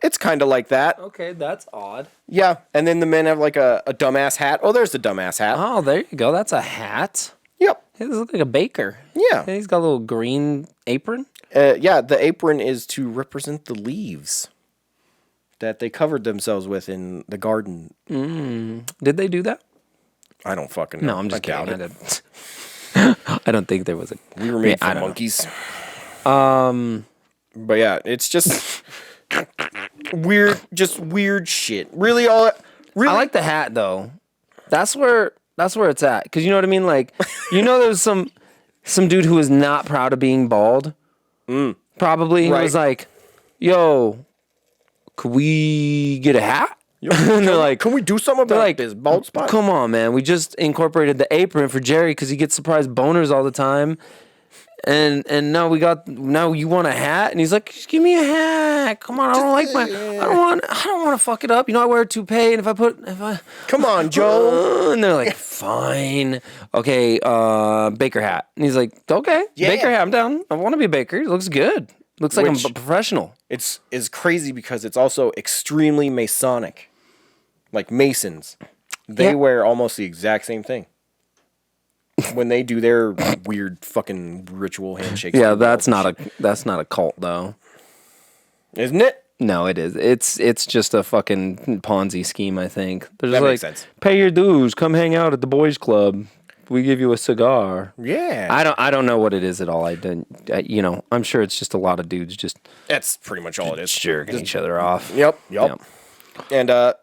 like that. Okay, that's odd. Yeah, and then the men have like a dumbass hat. Oh, there's the dumbass hat. Oh, there you go. That's a hat. Yep. He looks like a baker. Yeah. He's got a little green apron. Yeah, the apron is to represent the leaves that they covered themselves with in the garden. Did they do that? I don't fucking know. No, I'm just I doubt kidding. it. I don't think there was a... We were made I for don't monkeys. But yeah, it's just weird shit. Really I like the hat though. That's where it's at. Because you know what I mean? Like, there's some dude who is not proud of being bald. Probably. He was like, yo, could we get a hat? And they're like, can we do something about this bald spot? Come on, man. We just incorporated the apron for Jerry because he gets surprise boners all the time. And now you want a hat? And he's like, just give me a hat. Come on, I don't want to fuck it up. I wear a toupee, and if I come on, Joe. And they're like, fine. Okay, baker hat. And he's like, okay, yeah. Baker hat, I'm down. I want to be a baker. It looks good. Looks like I'm a professional. It's crazy because it's also extremely Masonic. Like Masons. They wear almost the exact same thing. When they do their weird fucking ritual handshakes. Yeah, that's not a cult though. Isn't it? No, it is. It's just a fucking Ponzi scheme, I think. They're just That makes sense. Pay your dues, come hang out at the boys club. We give you a cigar. Yeah. I don't know what it is at all. I'm sure it's just a lot of dudes just That's pretty much all it is. jerking each other off. Yep. And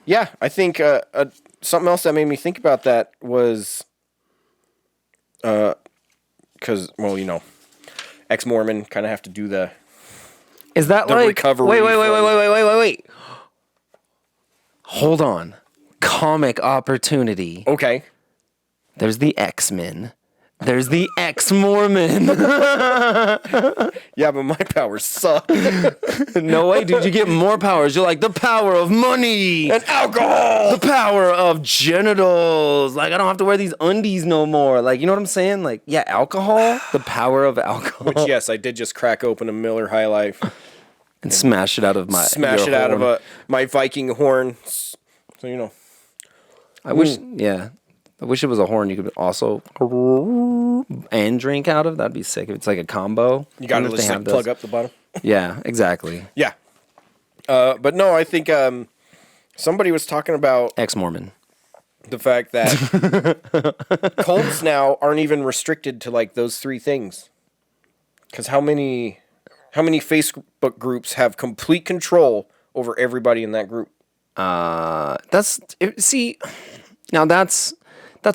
yeah, I think something else that made me think about that was because ex-Mormon kind of have to do the Is that the like recovery wait. Hold on. Comic opportunity. Okay. There's the X-Men. There's the ex-Mormon. Yeah, but my powers suck. No way, dude. You get more powers. You're like, the power of money. And alcohol. The power of genitals. Like, I don't have to wear these undies no more. Like, you know what I'm saying? Like, yeah, alcohol. The power of alcohol. Which, yes, I did just crack open a Miller High Life. And smash it out of my my Viking horn. So, I wish it was a horn you could also and drink out of. That'd be sick. If it's like a combo. You got to just plug up the bottom. Yeah, exactly. Yeah. But no, I think somebody was talking about Ex-Mormon. the fact that cults now aren't even restricted to like those three things. Because how many Facebook groups have complete control over everybody in that group? That's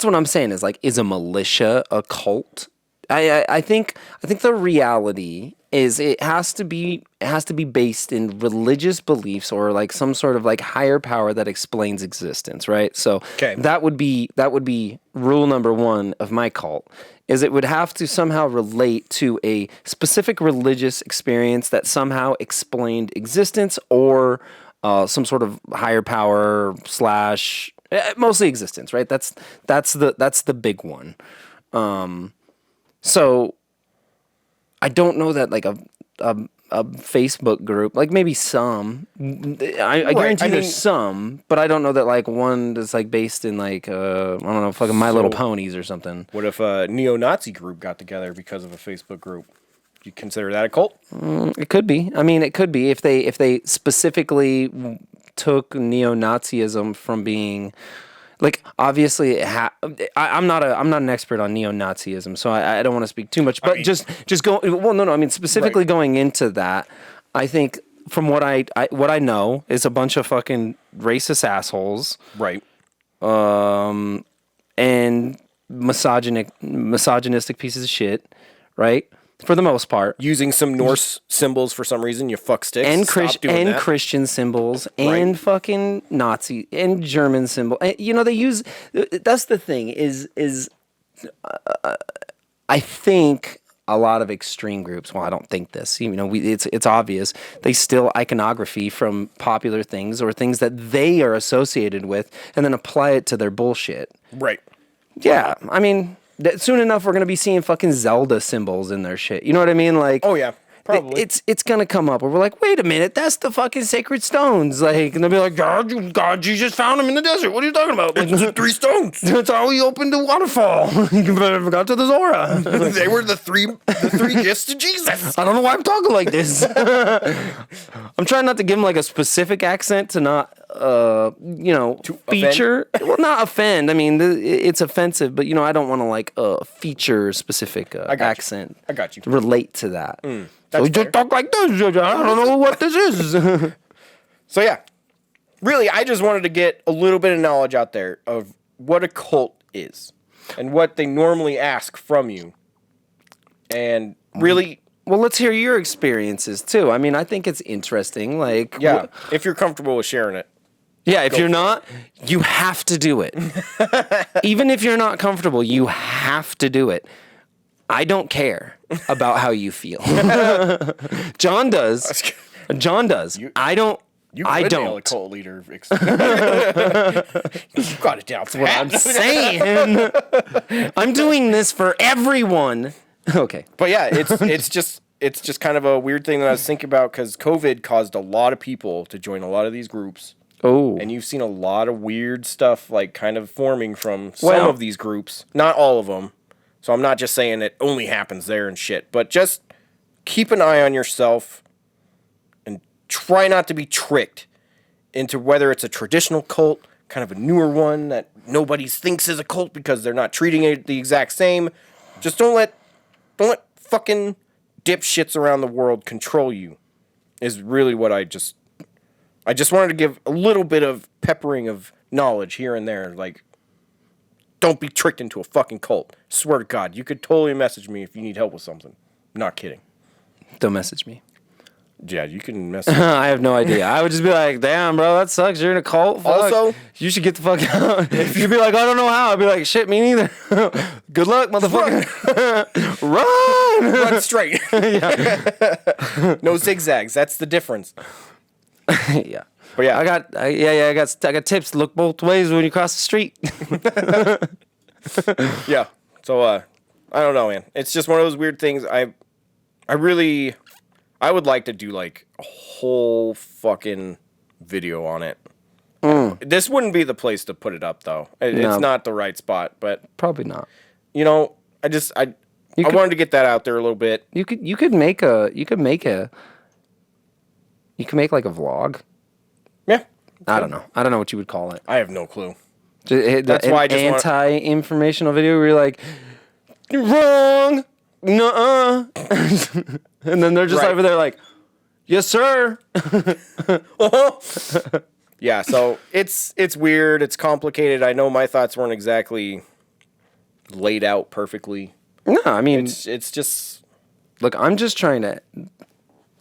what I'm saying is like, is a militia a cult? I think the reality is it has to be based in religious beliefs or like some sort of like higher power that explains existence, right? So that would be rule number one of my cult, is it would have to somehow relate to a specific religious experience that somehow explained existence or some sort of higher power / mostly existence, right? That's the big one. So I don't know that like a Facebook group, like maybe some. I guarantee there's some, but I don't know that like one that's like based in like I don't know, fucking My Little Ponies or something. What if a neo-Nazi group got together because of a Facebook group? Do you consider that a cult? It could be. I mean, it could be if they specifically took neo-Nazism from being like, obviously I'm not an expert on neo-Nazism, so I don't want to speak too much, but just go. Well, no, I mean specifically going into that, I think from what I know is a bunch of fucking racist assholes, right? And misogynistic pieces of shit, right? for the most part. Using some Norse symbols for some reason, you fuck sticks. And That. Christian symbols and fucking Nazi and German symbol. You know, they use. That's the thing is I think a lot of extreme groups. Well, I don't think this. You know, it's obvious. They steal iconography from popular things or things that they are associated with, and then apply it to their bullshit. Right. Yeah, I mean, soon enough we're gonna be seeing fucking Zelda symbols in their shit. You know what I mean? Like, Oh yeah, probably. it's gonna come up where we're like, wait a minute, that's the fucking sacred stones. Like, and they'll be like, God, you just found them in the desert. What are you talking about? Like, It's 3 stones. that's how we opened the waterfall. You got to the Zora. They were the three gifts to Jesus. I don't know why I'm talking like this. I'm trying not to give him like a specific accent to not, feature. Well, not offend. I mean, it's offensive, but I don't want to like feature specific accent. I got you. To relate to that. So that's we just fair. talk like this. I don't know what this is. So yeah, really, I just wanted to get a little bit of knowledge out there of what a cult is and what they normally ask from you, and really. Well, let's hear your experiences too. I mean, I think it's interesting. Like, Yeah, if you're comfortable with sharing it. yeah, if you're not, you have to do it. Even if you're not comfortable, you have to do it. I don't care about how you feel. John does. I don't. You I could nail a don't. cult leader. You got it down. What I'm saying. I'm doing this for everyone. Okay. But yeah, it's just kind of a weird thing that I was thinking about because COVID caused a lot of people to join a lot of these groups. Oh. And you've seen a lot of weird stuff like kind of forming from some Well- of these groups. Not all of them. So I'm not just saying it only happens there and shit. But just keep an eye on yourself and try not to be tricked into whether it's a traditional cult, kind of a newer one that nobody thinks is a cult because they're not treating it the exact same. Just don't let fucking dipshits around the world control you. Is really what I just wanted to give a little bit of peppering of knowledge here and there. Like, don't be tricked into a fucking cult. Swear to God, you could totally message me if you need help with something. Not kidding. Don't message me. Yeah, you can message me. I have no idea. I would just be like, damn, bro, that sucks. You're in a cult. Fuck. Also- you should get the fuck out. If you'd be like, I don't know how, I'd be like, shit, me neither. Good luck, motherfucker. Run. Run straight. No zigzags. That's the difference. Yeah. But yeah. I got tips. Look both ways when you cross the street. Yeah. So I don't know, man. It's just one of those weird things. I would like to do like a whole fucking video on it. This wouldn't be the place to put it up though. It's not the right spot, but Probably not. I wanted to get that out there a little bit. You could make like a vlog. Yeah. I don't know what you would call it. I have no clue. That's why I just anti-informational video where you're like, wrong, nuh-uh. And then they're just Right. over there like, yes, sir. Yeah, so it's weird, it's complicated. I know my thoughts weren't exactly laid out perfectly. No, I mean, It's just look, I'm just trying to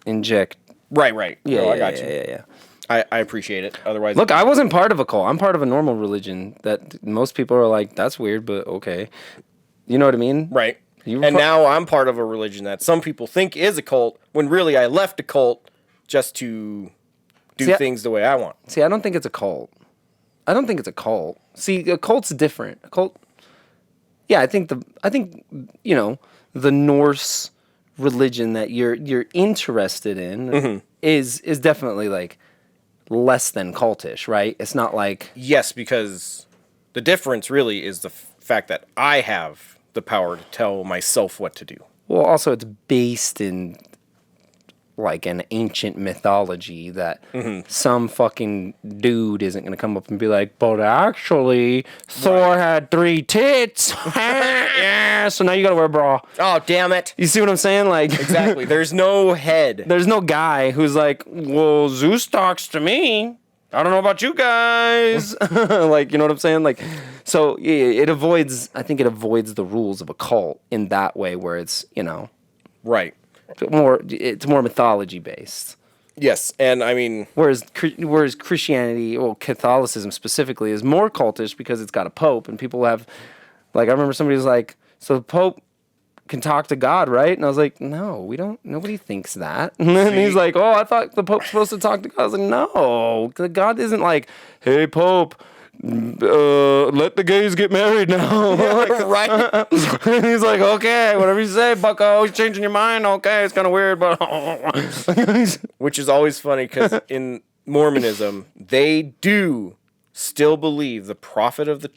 inject. right. Yeah, No, I got you. Yeah. I appreciate it. Otherwise, Look, I wasn't part of a cult. I'm part of a normal religion that most people are like, that's weird, but okay. You know what I mean? right. You And now I'm part of a religion that some people think is a cult, when really I left a cult just to do See, things the way I want. See, I don't think it's a cult. See, a cult's different. A cult. Yeah, I think the Norse religion that you're interested in is definitely like less than cultish, right? It's not like Yes, because the difference really is the fact that I have the power to tell myself what to do. well, also it's based in like an ancient mythology that some fucking dude isn't going to come up and be like, but actually Thor had 3 tits. Yeah, so now you got to wear a bra. Oh, damn it. You see what I'm saying? Like Exactly. There's no head. there's no guy who's like, well, Zeus talks to me. I don't know about you guys. Like, you know what I'm saying? Like, so yeah, I think it avoids the rules of a cult in that way where it's, Right. It's more mythology based. Yes, and I mean, Whereas Christianity, or Catholicism specifically, is more cultish because it's got a pope, and people have, like, I remember somebody was like, so the pope can talk to God, right? And I was like, no, we don't. Nobody thinks that. And then he's like, oh, I thought the pope's supposed to talk to God. I was like, no, God isn't like, hey, pope, let the gays get married now. Like, right? and he's like, okay, whatever you say, bucko. You're changing your mind. Okay, it's kind of weird, but Which is always funny because in Mormonism, they do still believe the prophet of the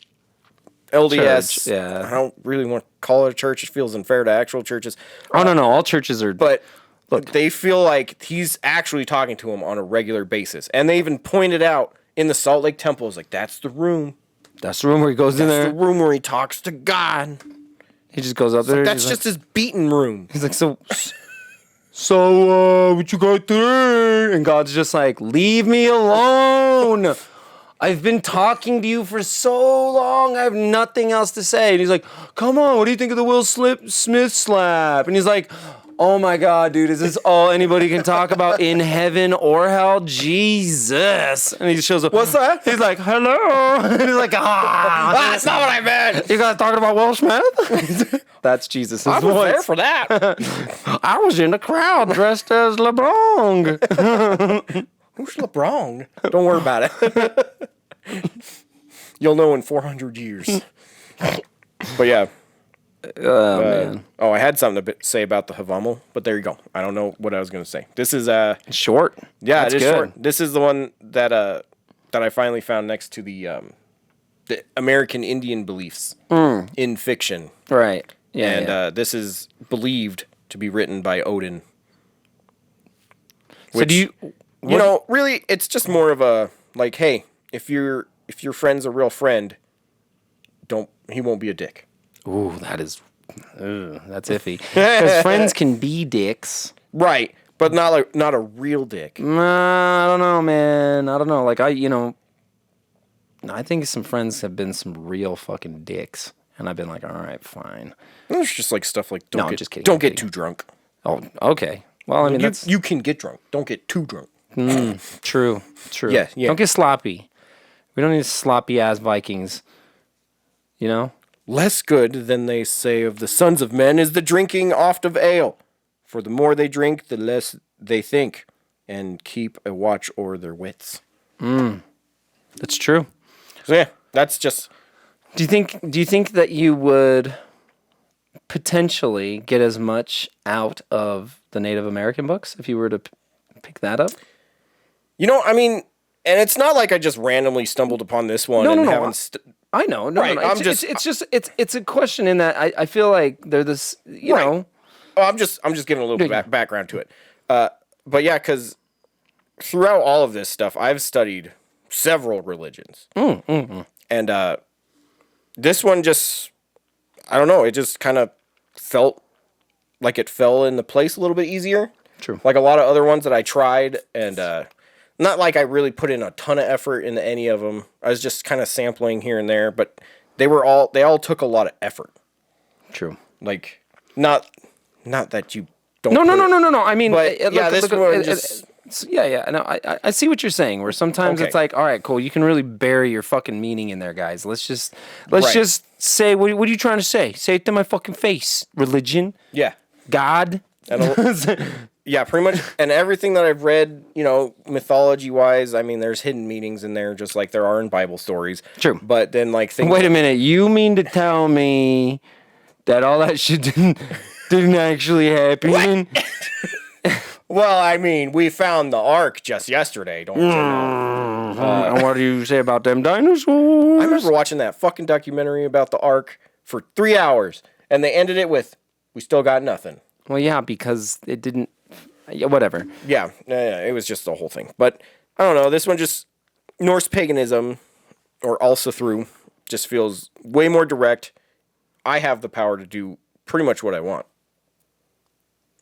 LDS. Church, yeah. I don't really want to call it a church. It feels unfair to actual churches. oh no, all churches are. But Look. they feel like he's actually talking to him on a regular basis. And they even pointed out in the Salt Lake Temple, it's like, that's the room. That's the room where he goes in That's there. the room where he talks to God. He just goes up there. That's just his beating room. He's like, so, what you got there? And God's just like, leave me alone. I've been talking to you for so long. I have nothing else to say. And he's like, come on, what do you think of the Will Smith slap? And he's like, oh my God, dude, is this all anybody can talk about in heaven or hell? Jesus. And he shows up. What's that? He's like, hello. And he's like, That's not what I meant. you guys talking about Will Smith? That's Jesus' I was voice. there for that. I was in the crowd dressed as LeBron. Who's LeBron? Don't worry about it. You'll know in 400 years. But yeah. Oh, man. Oh, I had something to say about the Havamel, but there you go. I don't know what I was going to say. This is Short. yeah, That's it is good. short. This is the one that I finally found next to the American Indian beliefs in fiction. Right. Yeah. And this is believed to be written by Odin. so do you? You know, really, it's just more of a like, hey, if your friend's a real friend, he won't be a dick. Ooh, that's iffy. Because friends can be dicks. Right, but not a real dick. I don't know, man. I don't know. Like I think some friends have been some real fucking dicks, and I've been like, all right, fine. It's just like stuff like I'm just kidding. Don't I'm get kidding. too drunk. Oh, okay. Well, I mean, that's You can get drunk. Don't get too drunk. true. Yeah. Don't get sloppy. We don't need sloppy ass Vikings. You know. Less good than they say of the sons of men is the drinking oft of ale. For the more they drink, the less they think, and keep a watch o'er their wits. That's true. So yeah, that's just Do you think that you would potentially get as much out of the Native American books if you were to pick that up? I mean, and it's not like I just randomly stumbled upon this one No. haven't I know. No, Right, no. I'm It's a question in that I feel like they're this. You Right. know. Oh, I'm just giving a little background to it. But yeah, because throughout all of this stuff, I've studied several religions, and this one just, I don't know, it just kind of felt like it fell into place a little bit easier. True. Like a lot of other ones that I tried, and not like I really put in a ton of effort into any of them. I was just kind of sampling here and there, but they all took a lot of effort. True. Like not that you don't. No. I mean, But yeah, this one just. Yeah. No, I see what you're saying. Where sometimes Okay. it's like, all right, cool. You can really bury your fucking meaning in there, guys. Let's just Right. say what are you trying to say? Say it to my fucking face. Religion, Yeah. God. Yeah, pretty much. And everything that I've read, mythology wise, I mean, there's hidden meanings in there, just like there are in Bible stories. True. But then, like, things. Wait a minute. You mean to tell me that all that shit didn't actually happen? Well, I mean, we found the Ark just yesterday, don't you know? And what do you say about them dinosaurs? I remember watching that fucking documentary about the Ark for 3 hours, and they ended it with, "We still got nothing." Well, yeah, because it didn't. Yeah, whatever. Yeah, it was just the whole thing. But I don't know. This one just Norse paganism, or also through, just feels way more direct. I have the power to do pretty much what I want,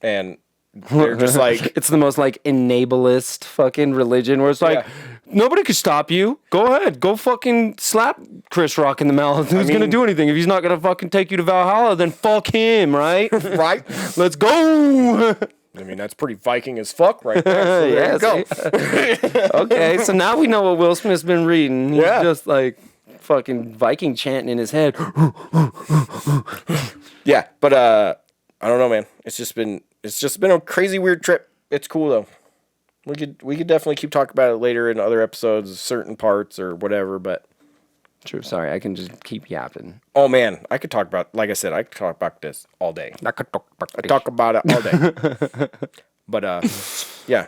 and they're just like It's the most like enablest fucking religion where it's like, Yeah. Nobody could stop you. Go ahead. Go fucking slap Chris Rock in the mouth. Who's going to do anything? If he's not going to fucking take you to Valhalla, then fuck him, right? Right? Let's go. I mean, that's pretty Viking as fuck right there. So there you go. Okay, so now we know what Will Smith's been reading. He's Yeah. just like fucking Viking chanting in his head. Yeah, but I don't know, man. It's just been a crazy weird trip. It's cool though. We could definitely keep talking about it later in other episodes, certain parts or whatever, but True, sorry, I can just keep yapping. oh man, I could talk about, like I said, I could talk about this all day. I talk about it all day. But yeah.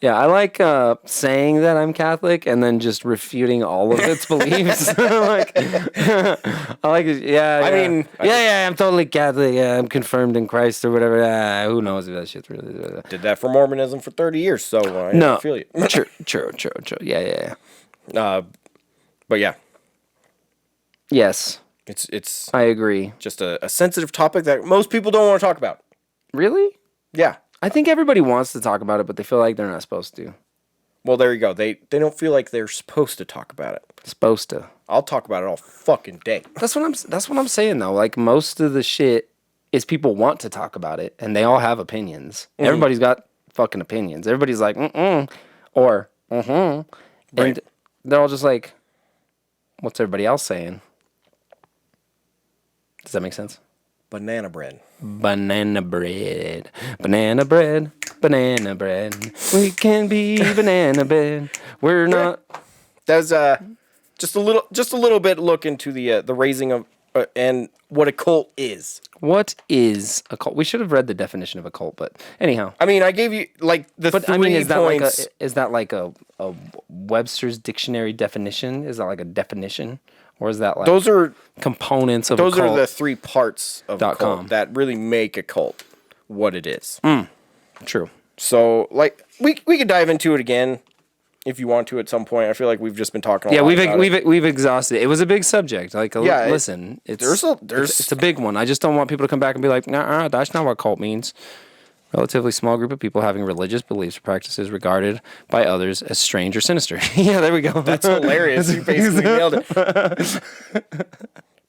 Yeah, I like saying that I'm Catholic and then just refuting all of its beliefs. I like it. Yeah, I yeah. mean, I'm totally Catholic. Yeah, I'm confirmed in Christ or whatever. Who knows if that shit's really. Did that for Mormonism for 30 years, so I feel you. True. Yeah. But yeah, Yes, it's I agree. just a sensitive topic that most people don't want to talk about. Really? Yeah. I think everybody wants to talk about it, but they feel like they're not supposed to. Well, there you go. They don't feel like they're supposed to talk about it. Supposed to. I'll talk about it all fucking day. That's what I'm saying though. Like most of the shit is people want to talk about it, and they all have opinions. Mm-hmm. Everybody's got fucking opinions. Everybody's like or Right. and they're all just like, what's everybody else saying? Does that make sense? Banana bread. Banana bread. Banana bread. Banana bread. We can be banana bread. We're not. There's just a little bit look into the raising of and what a cult is. What is a cult? We should have read the definition of a cult, but anyhow. I mean, I gave you like the But 3 I mean, points. is that like a Webster's dictionary definition? Is that like a definition, or is that like those are components of those a cult? are the 3 parts of a .com. cult that really make a cult what it is. True. So, like, we could dive into it again if you want to at some point. I feel like we've just been talking. A lot about it. We've exhausted. It was a big subject. Like, Yeah, listen, it's there's a big one. I just don't want people to come back and be like, nah, that's not what cult means. Relatively small group of people having religious beliefs or practices regarded by others as strange or sinister. Yeah, there we go. That's hilarious. You basically nailed it.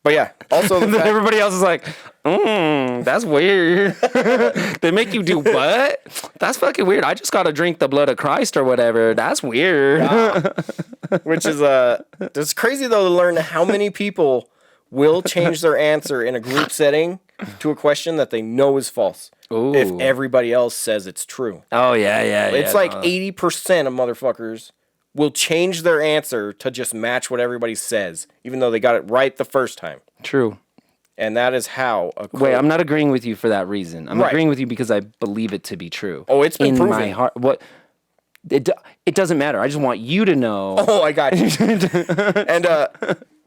But yeah, also the And then fact, everybody else is like, that's weird. They make you do what? That's fucking weird. I just got to drink the blood of Christ or whatever. That's weird. which is it's crazy though to learn how many people will change their answer in a group setting to a question that they know is false. Ooh. If everybody else says it's true. Oh, yeah. It's like 80% of motherfuckers will change their answer to just match what everybody says, even though they got it right the first time. True. And that is how a cult... Wait, I'm not agreeing with you for that reason. I'm Right. agreeing with you because I believe it to be true. Oh, it's been in proven. my heart. What? It doesn't matter. I just want you to know. Oh, I got you. And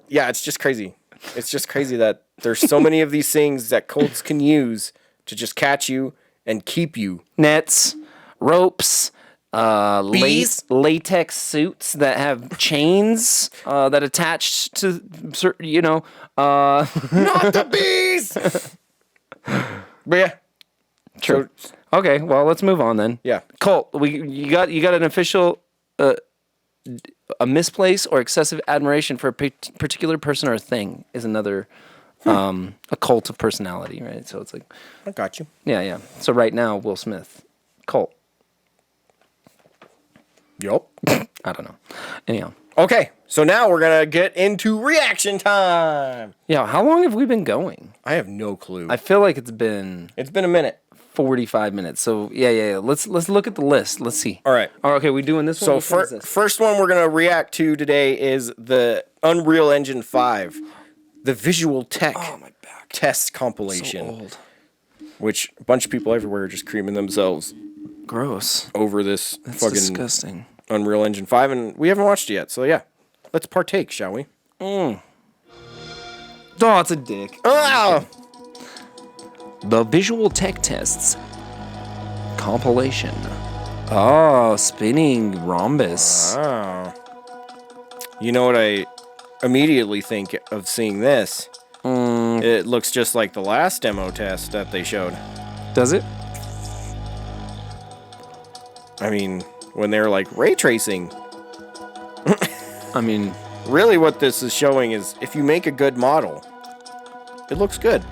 yeah, it's just crazy. It's just crazy that there's so many of these things that cults can use to just catch you and keep you. Nets, ropes, Bees? latex suits that have chains that attach to, Not the bees. But yeah, True. Okay, well, let's move on then. yeah. Cult. You got an official a misplaced or excessive admiration for a particular person or thing is another a cult of personality, right? So it's like, I got you. yeah. So right now, Will Smith, cult. Yup. I don't know. Anyhow, Okay, so now we're gonna get into reaction time. yeah. How long have we been going? I have no clue. I feel like it's been It's been a minute. 45 minutes. So yeah. Let's look at the list. Let's see. All right. Oh, okay, we doing this one. So Which one is this? first one we're gonna react to today is the Unreal Engine 5, the visual tech test compilation, old. which a bunch of people everywhere are just creaming themselves Gross. over this That's fucking disgusting. Unreal Engine 5, and we haven't watched it yet. So yeah, let's partake, shall we? Oh, it's a dick. Ah! The Visual Tech Tests compilation. Oh, spinning rhombus. Oh. You know what I immediately think of seeing this? It looks just like the last demo test that they showed. Does it? I mean, when they were like ray tracing. I mean, really what this is showing is if you make a good model, it looks good.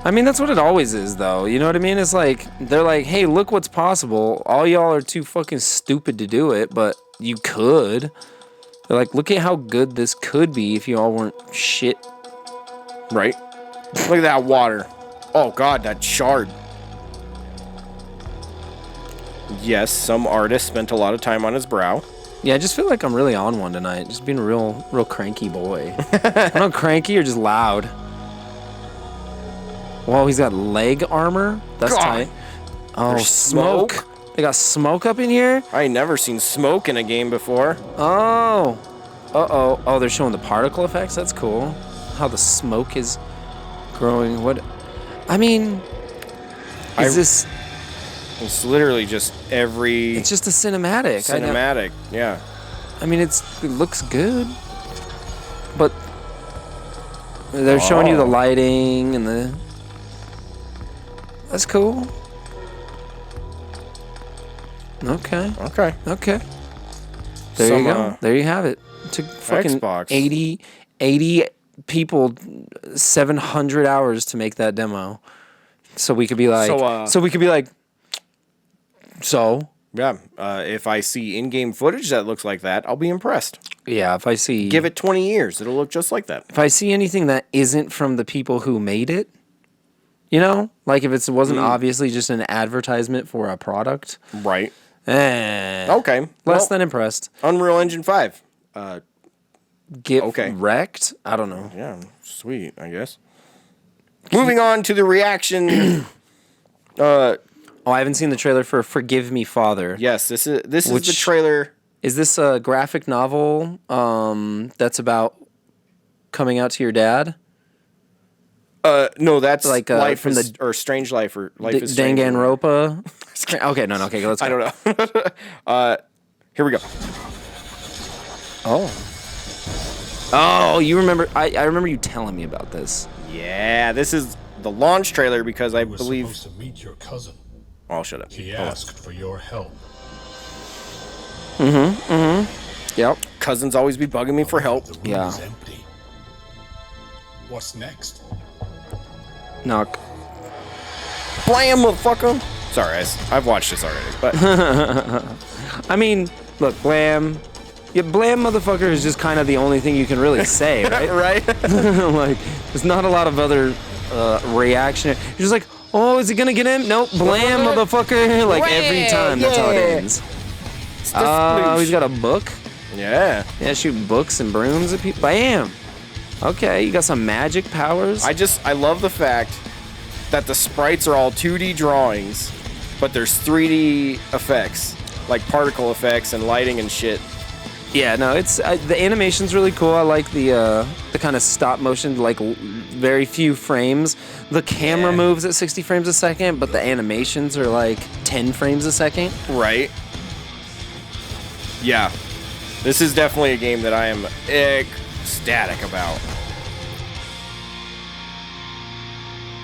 that's what it always is, though. You know what I mean? It's like, they're like, hey, look what's possible. All y'all are too fucking stupid to do it, but you could. They're like, look at how good this could be if you all weren't shit. Right? Look at that water. Oh god, that shard. Yes, some artist spent a lot of time on his brow. Yeah, I just feel like I'm really on one tonight. Just being a real cranky boy. I'm not cranky or just loud. Whoa, he's got leg armor? That's God. tight. Oh, There's smoke. They got smoke up in here? I ain't never seen smoke in a game before. Oh. Uh-oh. Oh, they're showing the particle effects? That's cool. How the smoke is growing. What? I mean, this... It's literally just every... It's just a cinematic. Cinematic, yeah. I mean, it looks good. But they're showing you the lighting and the... That's cool. Okay. There you go. There you have it. It took fucking Xbox. 80 people 700 hours to make that demo. So we could be like... Yeah, if I see in-game footage that looks like that, I'll be impressed. Yeah, if I see... Give it 20 years, it'll look just like that. If I see anything that isn't from the people who made it, you know? Like if it wasn't obviously just an advertisement for a product. Right. Okay. Less than impressed. Unreal Engine 5. Get wrecked? I don't know. Yeah, sweet, I guess. Moving on to the reaction... I haven't seen the trailer for Forgive Me, Father. Yes, this is the trailer. Is this a graphic novel that's about coming out to your dad? No, that's like Life from is, or Strange Life or Life is Strange. Danganronpa. Okay, no, okay, let's go. I don't know. Here we go. Oh, you remember? I remember you telling me about this. Yeah, this is the launch trailer because I believe. Supposed to meet your cousin. Oh, shut up. He asked for your help. Yep. Cousins always be bugging me for help. The room Yeah. is empty. What's next? Knock. Blam, motherfucker. Sorry, I've watched this already, but I mean, look, Blam. Yeah, Blam, motherfucker is just kind of the only thing you can really say, right? right. Like, there's not a lot of other reaction. You're just like, oh, is he gonna get him? Nope. Blam, motherfucker. Like every time, that's how it ends. Oh, he's got a book. Yeah. Yeah, shooting books and brooms at people. Bam. Okay, you got some magic powers. I love the fact that the sprites are all 2D drawings, but there's 3D effects, like particle effects and lighting and shit. Yeah, no, it's the animation's really cool. I like the kind of stop motion, like very few frames. The camera moves at 60 frames a second, but the animations are like 10 frames a second. Right. Yeah. This is definitely a game that I am ecstatic about.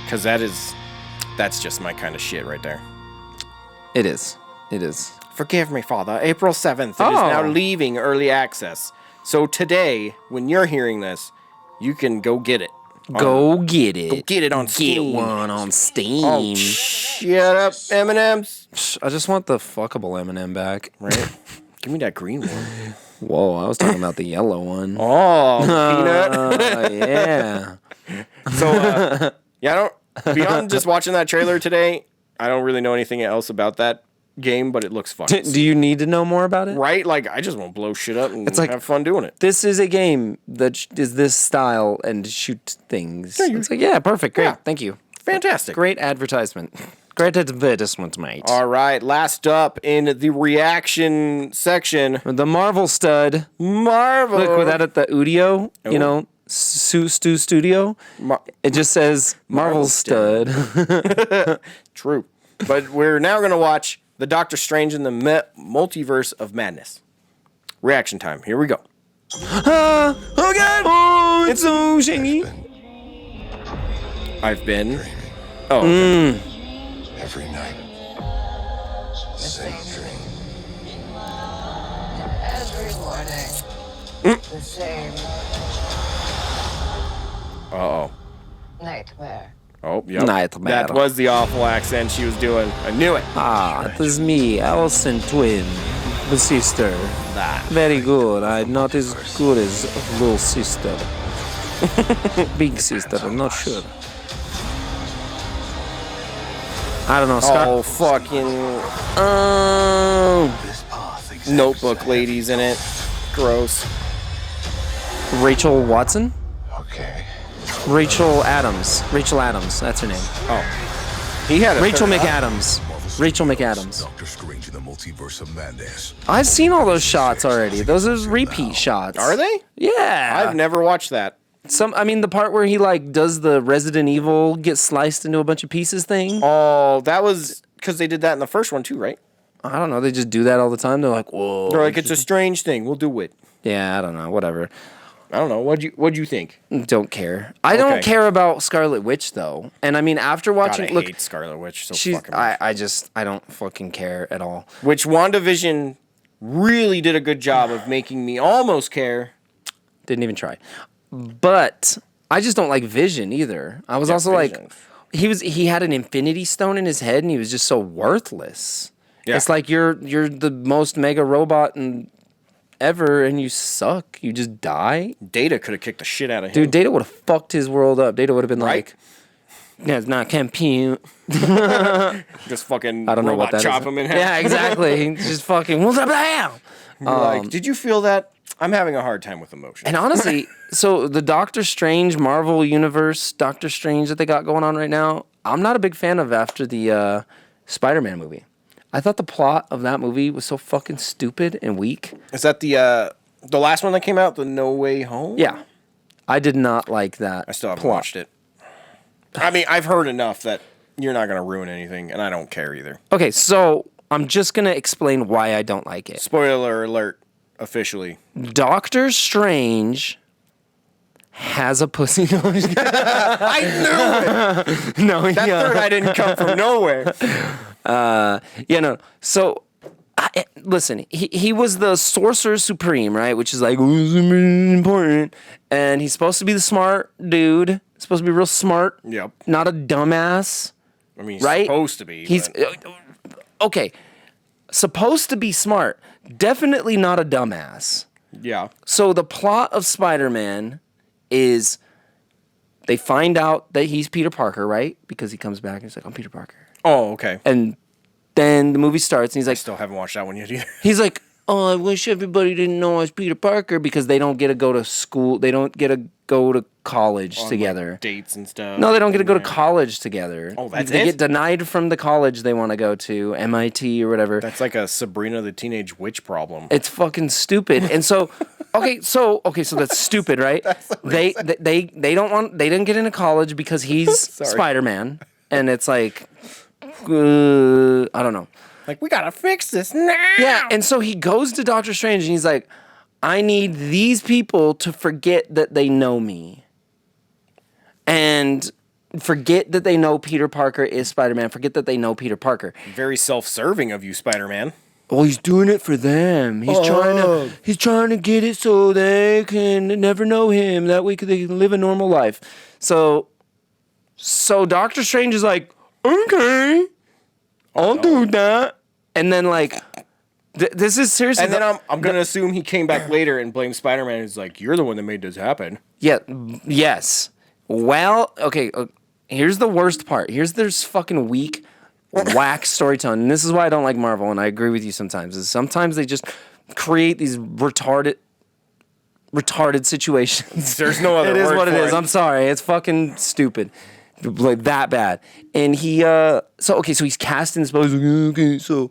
Because that's just my kind of shit right there. It is. It is. Forgive me, Father. April 7th. It is now leaving early access. So today, when you're hearing this, you can go get it. Go get it. Go get it on Steam. Get one on Steam. Oh, shut up, M&M's. I just want the fuckable M&M back. Right? Give me that green one. Whoa, I was talking about the yellow one. Oh, peanut. Yeah. So, yeah, beyond just watching that trailer today, I don't really know anything else about that game, but it looks fun. Do you need to know more about it? Right? Like, I just want to blow shit up and have fun doing it. This is a game that is this style and shoot things. It's like, yeah, perfect. Great. Yeah. Thank you. Fantastic. Great advertisement. Great advertisement, mate. All right. Last up in the reaction section. The Marvel stud. Marvel. Look, with that at the Udio, you know, Studio. It just says Marvel stud. True. But we're now going to watch the Doctor Strange in the Multiverse of Madness. Reaction time. Here we go. Oh, God. Oh, it's so shiny. I've been... Oh, okay. Every night. Same dream. Every morning. The same Uh-oh. nightmare. Oh, yep. Nightmare. That was the awful accent she was doing. I knew it. It was me, Allison twin, the sister. Very good. I'm not as good as little sister. Big sister, I'm not sure. I don't know. Oh, fucking Notebook ladies in it. Gross. Rachel Watson? Okay. Rachel Adams. Rachel Adams. That's her name. Oh. He had a Rachel McAdams. Rachel McAdams. Doctor Strange in the Multiverse of Madness. I've seen all those shots already. Those are repeat shots. Are they? Yeah. I've never watched that. The part where he like does the Resident Evil get sliced into a bunch of pieces thing. Oh, that was because they did that in the first one too, right? I don't know. They just do that all the time. They're like, whoa. They're like, it's a strange thing. We'll do it. Yeah, I don't know. Whatever. I don't know. What'd you think? Don't care. I don't care about Scarlet Witch though. And I mean, after watching, God, I hate Scarlet Witch so she's. fucking much. I don't fucking care at all. Which WandaVision really did a good job of making me almost care. Didn't even try. But I just don't like Vision either. I was also Vision. like, he had an Infinity Stone in his head and he was just so worthless. Yeah. It's like you're the most mega robot ever and you suck. You just die. Data could have kicked the shit out of him. Dude, Data would have fucked his world up. Data would have been Right? like, yeah, it's not compute. Just fucking I don't know robot what that chop is. him in half. Yeah, exactly. Just fucking. You're like, did you feel that? I'm having a hard time with emotions. And honestly, so the Doctor Strange Marvel Universe, Doctor Strange that they got going on right now, I'm not a big fan of after the Spider-Man movie. I thought the plot of that movie was so fucking stupid and weak. Is that the last one that came out, the No Way Home? Yeah. I did not like that. I still haven't plot. watched it. I mean, I've heard enough that you're not going to ruin anything, and I don't care either. Okay, so I'm just going to explain why I don't like it. Spoiler alert, officially. Doctor Strange has a pussy. No, I'm just kidding. I knew it! No, That third eye didn't come from nowhere. Yeah, no. So, listen, he was the Sorcerer Supreme, right? Which is like important. And he's supposed to be the smart dude. Supposed to be real smart. Yep. Not a dumbass. I mean, he's right? supposed to be. He's okay. Supposed to be smart. Definitely not a dumbass. Yeah. So the plot of Spider-Man is they find out that he's Peter Parker, right? Because he comes back and he's like, I'm Peter Parker. Oh, okay. And then the movie starts and he's like, Still haven't watched that one yet either. he's like, oh, I wish everybody didn't know I was Peter Parker because they don't get to go to school. They don't get to go to college together. Like dates and stuff. No, they don't get to go to college together. Oh, that's They it? get denied from the college they want to go to, MIT or whatever. That's like a Sabrina the Teenage Witch problem. It's fucking stupid. And so, so that's stupid, right? They didn't get into college because he's Spider-Man, and it's like, I don't know. Like, we gotta fix this now. Yeah, and so he goes to Doctor Strange and he's like, I need these people to forget that they know me. And forget that they know Peter Parker is Spider-Man. Forget that they know Peter Parker. Very self-serving of you, Spider-Man. Well, he's doing it for them. He's trying to get it so they can never know him. That way they can live a normal life. So Doctor Strange is like, okay, I'll do that. And then like, this is seriously. And then I'm gonna assume he came back later and blamed Spider-Man. He's like, you're the one that made this happen. Yeah. Yes. Well, okay. Here's the worst part. Here's this fucking weak, whack storytelling. And this is why I don't like Marvel. And I agree with you sometimes. Is sometimes they just create these retarded situations. There's no other word. It is what it for is. I'm sorry. It's fucking stupid. Like that bad. And he so he's casting this, but he's like, okay, so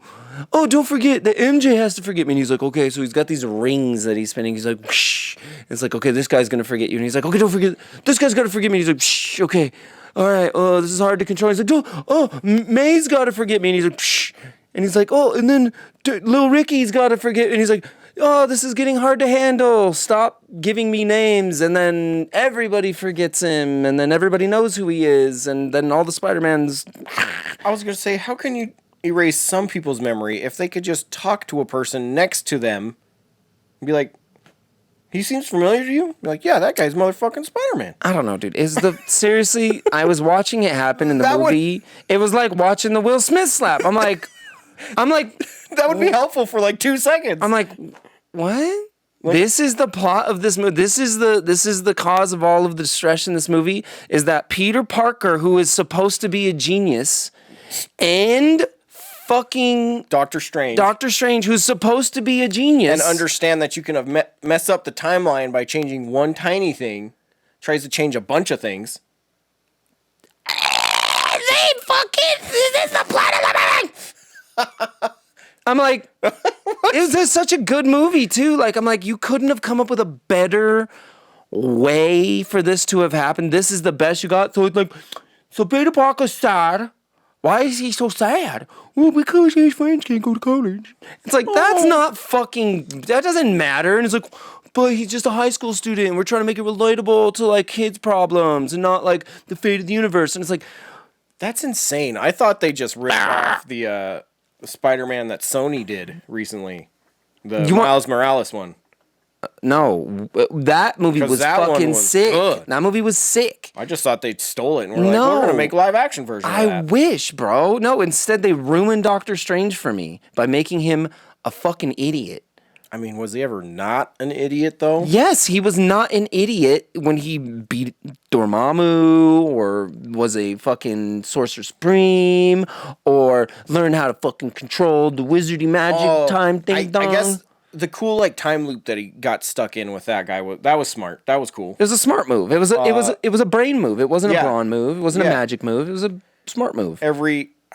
don't forget that MJ has to forget me. And he's like, okay, so he's got these rings that he's spinning. He's like, whoosh. It's like, okay, this guy's gonna forget you. And he's like, okay, don't forget, this guy's gonna forget me. And he's like, shh, okay, all right, this is hard to control. He's like, May's gotta forget me. And he's like, shh. And he's like, and then Lil Ricky's gotta forget. And he's like, this is getting hard to handle. Stop giving me names. And then everybody forgets him. And then everybody knows who he is. And then all the Spider-Mans. I was going to say, how can you erase some people's memory if they could just talk to a person next to them and be like, He seems familiar to you? You're like, yeah, that guy's motherfucking Spider-Man. I don't know, dude. Seriously, I was watching it happen in the movie. It was like watching the Will Smith slap. I'm like, that would be helpful for like 2 seconds. I'm like, what? This is the plot of this movie. This is the cause of all of the distress in this movie, is that Peter Parker, who is supposed to be a genius, and fucking Doctor Strange, who's supposed to be a genius, and understand that you can have mess up the timeline by changing one tiny thing, tries to change a bunch of things. This is the plot of the movie. I'm like, it's such a good movie too. Like, I'm like, you couldn't have come up with a better way for this to have happened. This is the best you got. So it's like, so Peter Parker's sad. Why is he so sad? Well, because his friends can't go to college. It's like, that's not fucking, that doesn't matter. And it's like, but he's just a high school student, and we're trying to make it relatable to like kids' problems and not like the fate of the universe. And it's like, that's insane. I thought they just ripped off the Spider-Man that Sony did recently. The Miles Morales one. No, that movie was fucking sick. Good. That movie was sick. I just thought they stole it and we're going to make live action version of that. I wish, bro. No, instead they ruined Doctor Strange for me by making him a fucking idiot. I mean, was he ever not an idiot, though? Yes, he was not an idiot when he beat Dormammu or was a fucking Sorcerer Supreme or learned how to fucking control the wizardy magic time thing. I guess the cool like time loop that he got stuck in with that guy was smart. That was cool. It was a smart move. It was a brain move. It wasn't a brawn move. It wasn't a magic move. It was a smart move. I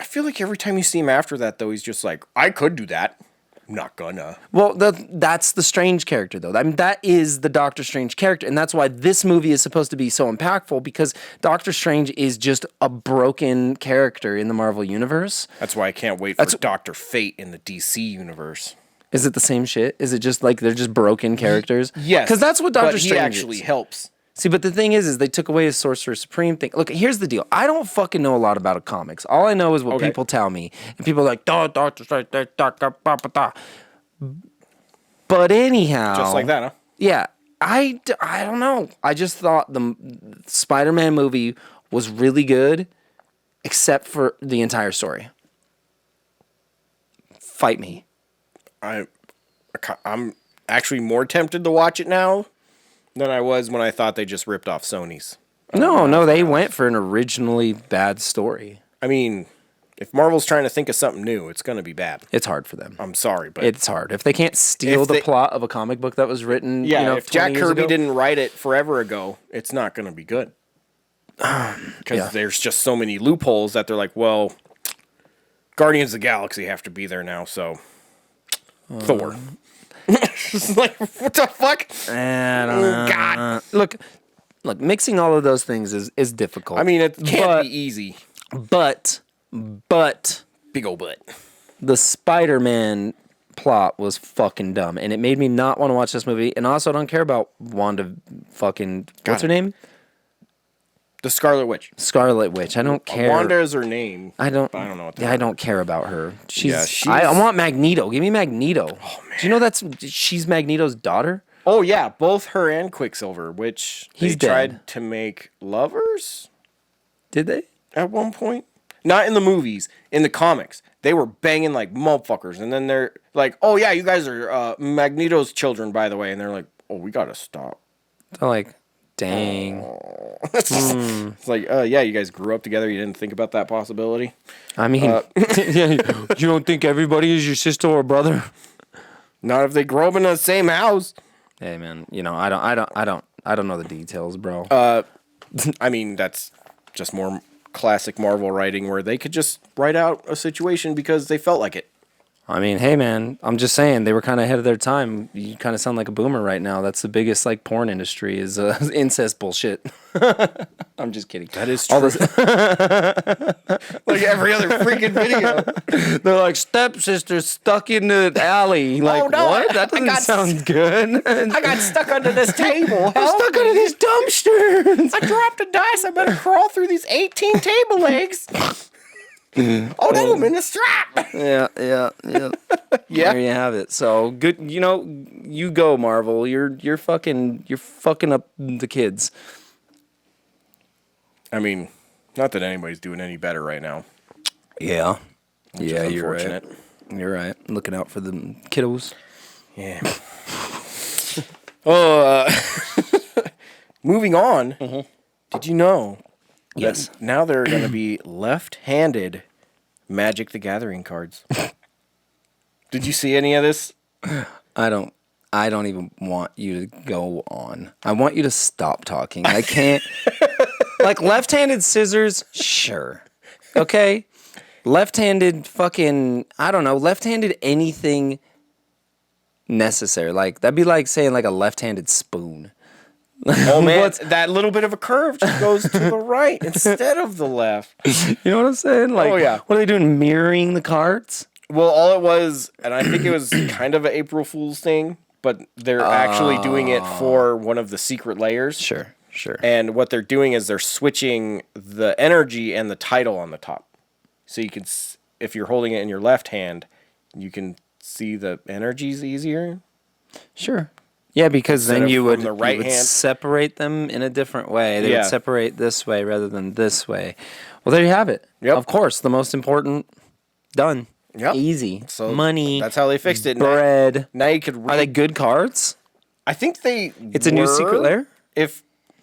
feel like every time you see him after that, though, he's just like, I could do that. I'm not gonna. Well, that's the Strange character, though. I mean, that is the Doctor Strange character, and that's why this movie is supposed to be so impactful, because Doctor Strange is just a broken character in the Marvel Universe. That's why I can't wait for Dr. Fate in the DC Universe. Is it the same shit? Is it just like they're just broken characters? Yes. Because that's what Doctor Strange actually helps. See, but the thing is they took away his Sorcerer Supreme thing. Look, here's the deal. I don't fucking know a lot about comics. All I know is what people tell me. And people are like, Doctor Strange, But anyhow. Just like that, huh? Yeah. I don't know. I just thought the Spider-Man movie was really good, except for the entire story. Fight me. I'm actually more tempted to watch it now than I was when I thought they just ripped off Sony's. No, they went for an originally bad story. I mean, if Marvel's trying to think of something new, it's going to be bad. It's hard for them. I'm sorry, but it's hard. If they can't steal the plot of a comic book that was written, if Jack Kirby didn't write it forever ago, it's not going to be good. Because there's just so many loopholes that they're like, well, Guardians of the Galaxy have to be there now, so Thor. It's like, what the fuck? I don't know. God. Look, mixing all of those things is difficult. I mean, it can't be easy. But big old butt. The Spider-Man plot was fucking dumb, and it made me not want to watch this movie. And also, I don't care about Wanda fucking what's her name? The Scarlet Witch. Scarlet Witch. I don't care. Wanda is her name. I don't know what I don't care about her. I want Magneto. Give me Magneto. Oh, man. Do you know she's Magneto's daughter? Oh, yeah. Both her and Quicksilver, which they tried to make lovers. Did they? At one point. Not in the movies. In the comics. They were banging like motherfuckers. And then they're like, oh, yeah, you guys are Magneto's children, by the way. And they're like, oh, we got to stop. They're like, dang. It's like, yeah, you guys grew up together. You didn't think about that possibility. I mean, you don't think everybody is your sister or brother? Not if they grow up in the same house. Hey, man, I don't know the details, bro. I mean, that's just more classic Marvel writing where they could just write out a situation because they felt like it. I mean, hey, man, I'm just saying they were kind of ahead of their time. You kind of sound like a boomer right now. That's the biggest porn industry is incest bullshit. I'm just kidding. That is true. Like every other freaking video. They're like, stepsister stuck in the alley. Like, no, what? That doesn't sound good. I got stuck under this table. I'm stuck under these dumpsters. I dropped a dice. I better crawl through these 18 table legs. Oh no, I'm in a strap. Yeah. There you have it. So good, You go, Marvel. You're fucking up the kids. I mean, not that anybody's doing any better right now. Yeah. Which is you're unfortunate. right. You're right. Looking out for the kiddos. Yeah. Moving on. Did you know? Yes. That now there are going to be left-handed Magic the Gathering cards. Did you see any of this? I don't even want you to go on. I want you to stop talking. I can't. Like left-handed scissors, sure. Okay? Left-handed fucking, I don't know, left-handed anything necessary. Like, that'd be like saying like a left-handed spoon. Oh man, that little bit of a curve just goes to the right instead of the left. You know what I'm saying? Like, Oh, yeah. What are they doing? Mirroring the cards? Well, all it was, and I think it was kind of an April Fool's thing, but they're actually doing it for one of the secret layers. Sure. And what they're doing is they're switching the energy and the title on the top. So you can, if you're holding it in your left hand, you can see the energies easier. Sure. Yeah, because Instead then of you from the right would hand. separate them in a different way. They Yeah. would separate this way rather than this way. Well, there you have it. Yep. Of course, the most important, done. Yep. Easy. So money. That's how they fixed it. Bread. Now you could. Are they good cards? I think they. It's a new secret layer?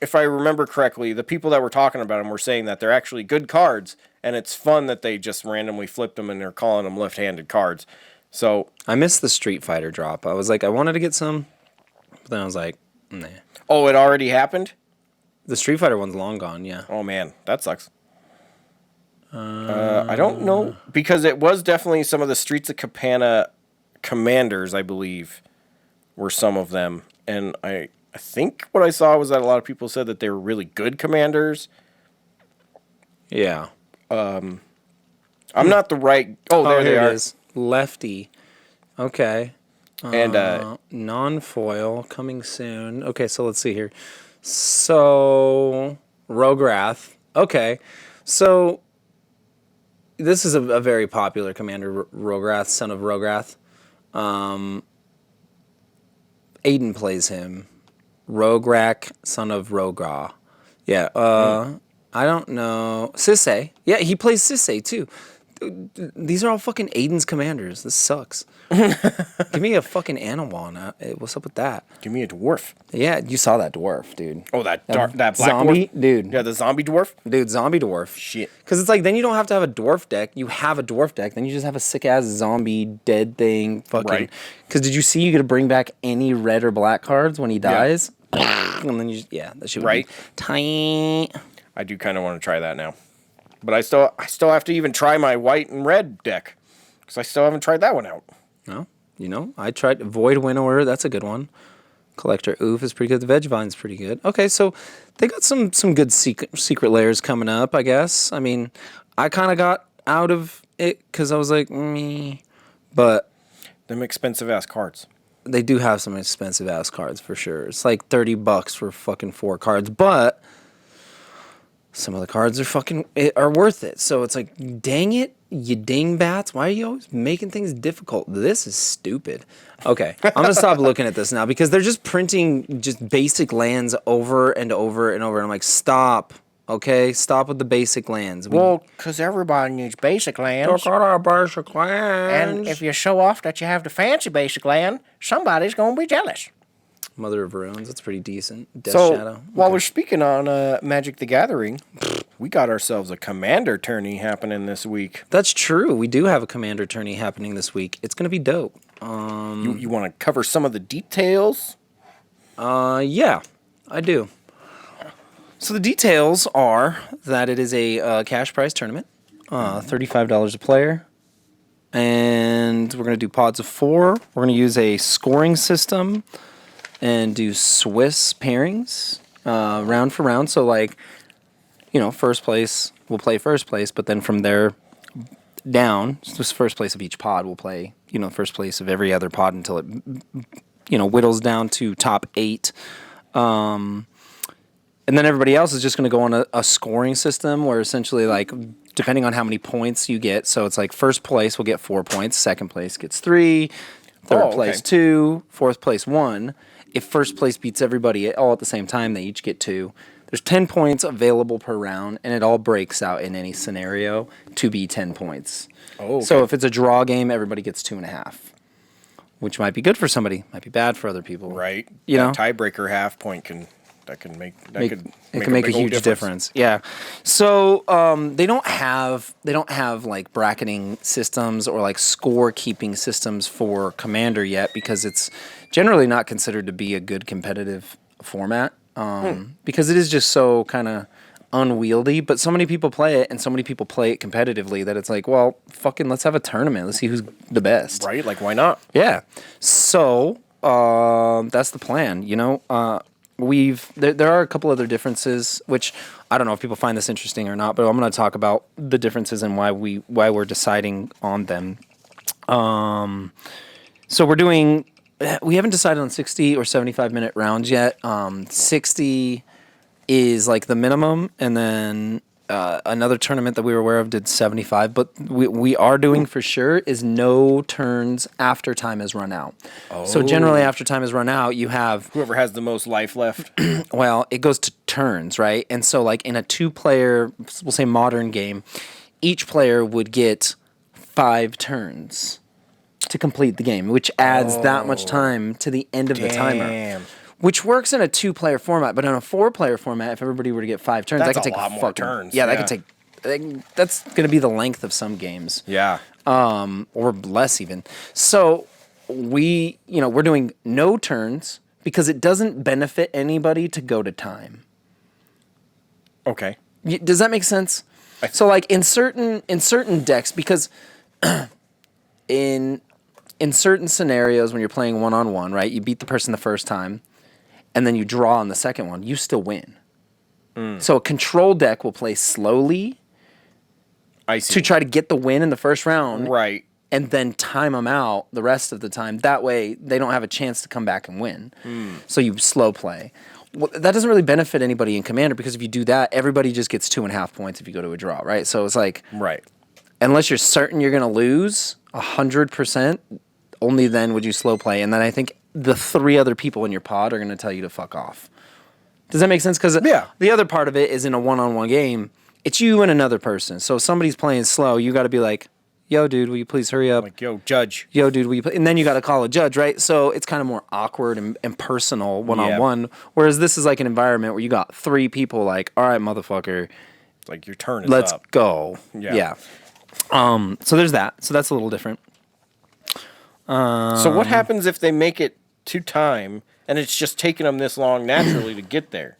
If I remember correctly, the people that were talking about them were saying that they're actually good cards, and it's fun that they just randomly flipped them and they're calling them left-handed cards. So I missed the Street Fighter drop. I was like, I wanted to get some, but then I was like, nah. oh, it already happened? The Street Fighter one's long gone, yeah. Oh man, that sucks. I don't know, because it was definitely some of the Streets of Campana commanders, I believe, were some of them, and I think what I saw was that a lot of people said that they were really good commanders. Yeah. I'm not the right. Oh, there they here are. it is. Lefty. Okay. And Non-foil coming soon. Okay, so let's see here. So Rograth. Okay, so this is a very popular commander, Rograth, son of Rograth. Aiden plays him. Rograk, son of Rogra. Yeah. I don't know. Sisay. Yeah, he plays Sisay too. These are all fucking Aiden's commanders. This sucks. Give me a fucking Anawan. What's up with that? Give me a dwarf. Yeah, you saw that dwarf, dude. Oh, that black zombie dwarf? dude. Yeah, the zombie dwarf? Dude, zombie dwarf. Shit. Because it's like, then you don't have to have a dwarf deck. You have a dwarf deck. Then you just have a sick-ass zombie dead thing. Fucking. Right. Because did you see you get to bring back any red or black cards when he dies? And then you that shit would Right. be tight. I do kind of want to try that now. But I still have to even try my white and red deck. Because I still haven't tried that one out. No, I tried Void Winnower. That's a good one. Collector Oof is pretty good. The Vegevine's pretty good. Okay, so they got some good secret layers coming up, I guess. I mean, I kind of got out of it because I was like, me. But Them expensive-ass cards. they do have some expensive-ass cards for sure. It's like $30 for fucking 4 cards. But some of the cards are worth it. So it's like, dang it, you dingbats. Why are you always making things difficult? This is stupid. Okay, I'm going to stop looking at this now because they're just printing just basic lands over and over and over. And I'm like, stop. Okay, stop with the basic lands. Well, because everybody needs basic lands. Basic lands. And if you show off that you have the fancy basic land, somebody's going to be jealous. Mother of Ruins, that's pretty decent. Death So, Shadow. while we're speaking on Magic the Gathering, we got ourselves a commander tourney happening this week. That's true. We do have a commander tourney happening this week. It's going to be dope. You want to cover some of the details? Yeah, I do. So the details are that it is a cash prize tournament, $35 a player, and we're going to do pods of 4. We're going to use a scoring system and do Swiss pairings round for round. So, like, first place, we'll play first place, but then from there down, just first place of each pod will play, first place of every other pod until it, whittles down to top 8. And then everybody else is just going to go on a scoring system where essentially, like, depending on how many points you get, so it's like first place will get 4 points, second place gets 3, third place 2, fourth place 1. If first place beats everybody all at the same time, they each get 2. There's 10 points available per round, and it all breaks out in any scenario to be 10 points. Oh, okay. So if it's a draw game, everybody gets 2.5, which might be good for somebody, might be bad for other people. Right. You know, tiebreaker half point can make a huge difference. Yeah. So they don't have like bracketing systems or like scorekeeping systems for Commander yet, because it's generally not considered to be a good competitive format. Because it is just so kind of unwieldy, but so many people play it, and so many people play it competitively that it's like, well, fucking let's have a tournament. Let's see who's the best. Right? Like, why not? Yeah. So that's the plan. You know, there are a couple other differences, which I don't know if people find this interesting or not, but I'm going to talk about the differences and why we're deciding on them. So we haven't decided on 60 or 75-minute rounds yet. 60 is like the minimum, and then another tournament that we were aware of did 75. But we are doing for sure is no turns after time has run out. Oh. So generally after time has run out, you have... whoever has the most life left. Well, it goes to turns, right? And so like in a 2-player, we'll say modern game, each player would get 5 turns to complete the game, which adds that much time to the end of the timer. Which works in a 2-player format, but in a 4-player format, if everybody were to get 5 turns, that could take a lot more turns. Yeah, that could take. That's going to be the length of some games. Yeah. Or less even. So we're doing no turns because it doesn't benefit anybody to go to time. Okay. Does that make sense? So like in certain decks, because in certain scenarios when you're playing one-on-one, right, you beat the person the first time, and then you draw on the second one, you still win. So a control deck will play slowly to try to get the win in the first round. Right. And then time them out the rest of the time. That way, they don't have a chance to come back and win. So you slow play. Well, that doesn't really benefit anybody in Commander, because if you do that, everybody just gets 2.5 points if you go to a draw, right? So it's like... Right. Unless you're certain you're going to lose 100%, only then would you slow play. And then I think the 3 other people in your pod are going to tell you to fuck off. Does that make sense? Because the other part of it is in a one-on-one game, it's you and another person. So if somebody's playing slow, you got to be like, yo, dude, will you please hurry up? Like, yo, judge. Yo, dude, will you And then you got to call a judge, right? So it's kind of more awkward and personal one-on-one. Whereas this is like an environment where you got 3 people like, all right, motherfucker. Like, your turn is Let's up. go. Yeah. So there's that. So that's a little different. So what happens if they make it to time and it's just taking them this long naturally to get there?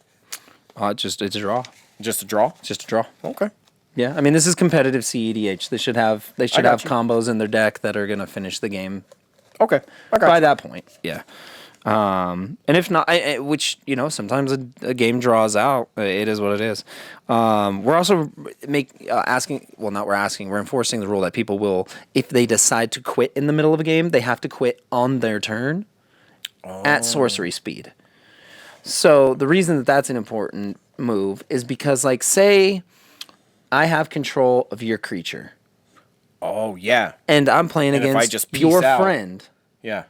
It's a draw. Just a draw? Just a draw. Okay. Yeah, I mean, this is competitive CEDH. They should have combos in their deck that are going to finish the game. Okay. By that point, yeah. And if not, which, sometimes a game draws out. It is what it is. We're also we're enforcing the rule that people will, if they decide to quit in the middle of a game, they have to quit on their turn at sorcery speed. So the reason that that's an important move is because, like, say I have control of your creature. Oh, yeah. And I'm playing against your friend. Yeah.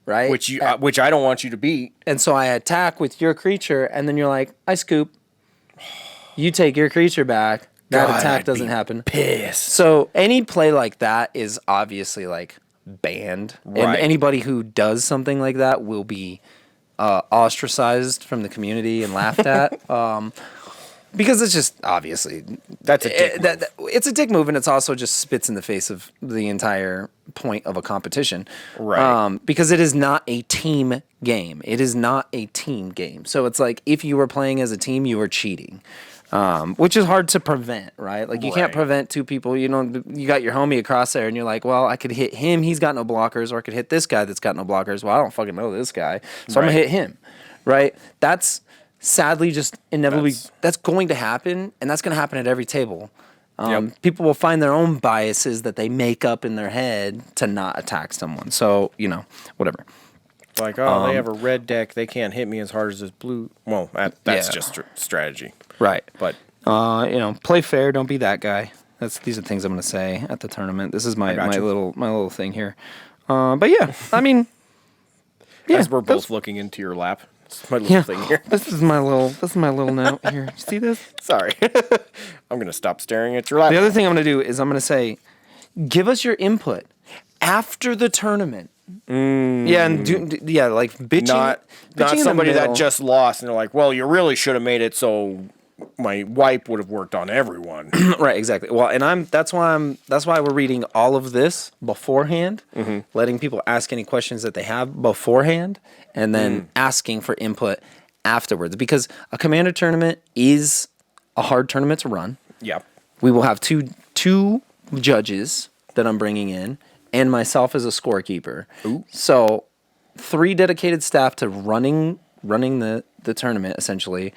Right? Which I don't want you to beat. And so I attack with your creature, and then you're like, I scoop. You take your creature back. That attack doesn't happen. Pissed. So any play like that is obviously like banned. Right. And anybody who does something like that will be ostracized from the community and laughed at. Because it's just obviously that's a dick move. It's a dick move, and it's also just spits in the face of the entire point of a competition. Right. Because it is not a team game. It is not a team game. So it's like if you were playing as a team, you were cheating. Which is hard to prevent, right? Like you can't prevent 2 people. You got your homie across there, and you're like, well, I could hit him. He's got no blockers, or I could hit this guy that's got no blockers. Well, I don't fucking know this guy, so I'm gonna hit him, right? That's sadly just inevitably that's going to happen, and that's going to happen at every table. People will find their own biases that they make up in their head to not attack someone. So whatever. Like, they have a red deck, they can't hit me as hard as this blue. Well, that's just strategy. Right. But play fair, don't be that guy. These are things I'm going to say at the tournament. This is my little thing here. But yeah, I mean, yeah, As we're both looking into your lap. It's my little thing here. This is my little note here. You see this? Sorry. I'm going to stop staring at your lap. The other thing I'm going to do is I'm going to say, give us your input after the tournament. Yeah, and like bitching. Not bitching somebody in the that middle. just lost and they're like, well, you really should have made it so my wipe would have worked on everyone. Right, exactly. Well, and that's why we're reading all of this beforehand, letting people ask any questions that they have beforehand, and then asking for input afterwards. Because a Commander tournament is a hard tournament to run. Yeah. We will have two judges that I'm bringing in, and myself as a scorekeeper. Ooh. So 3 dedicated staff to running the tournament essentially.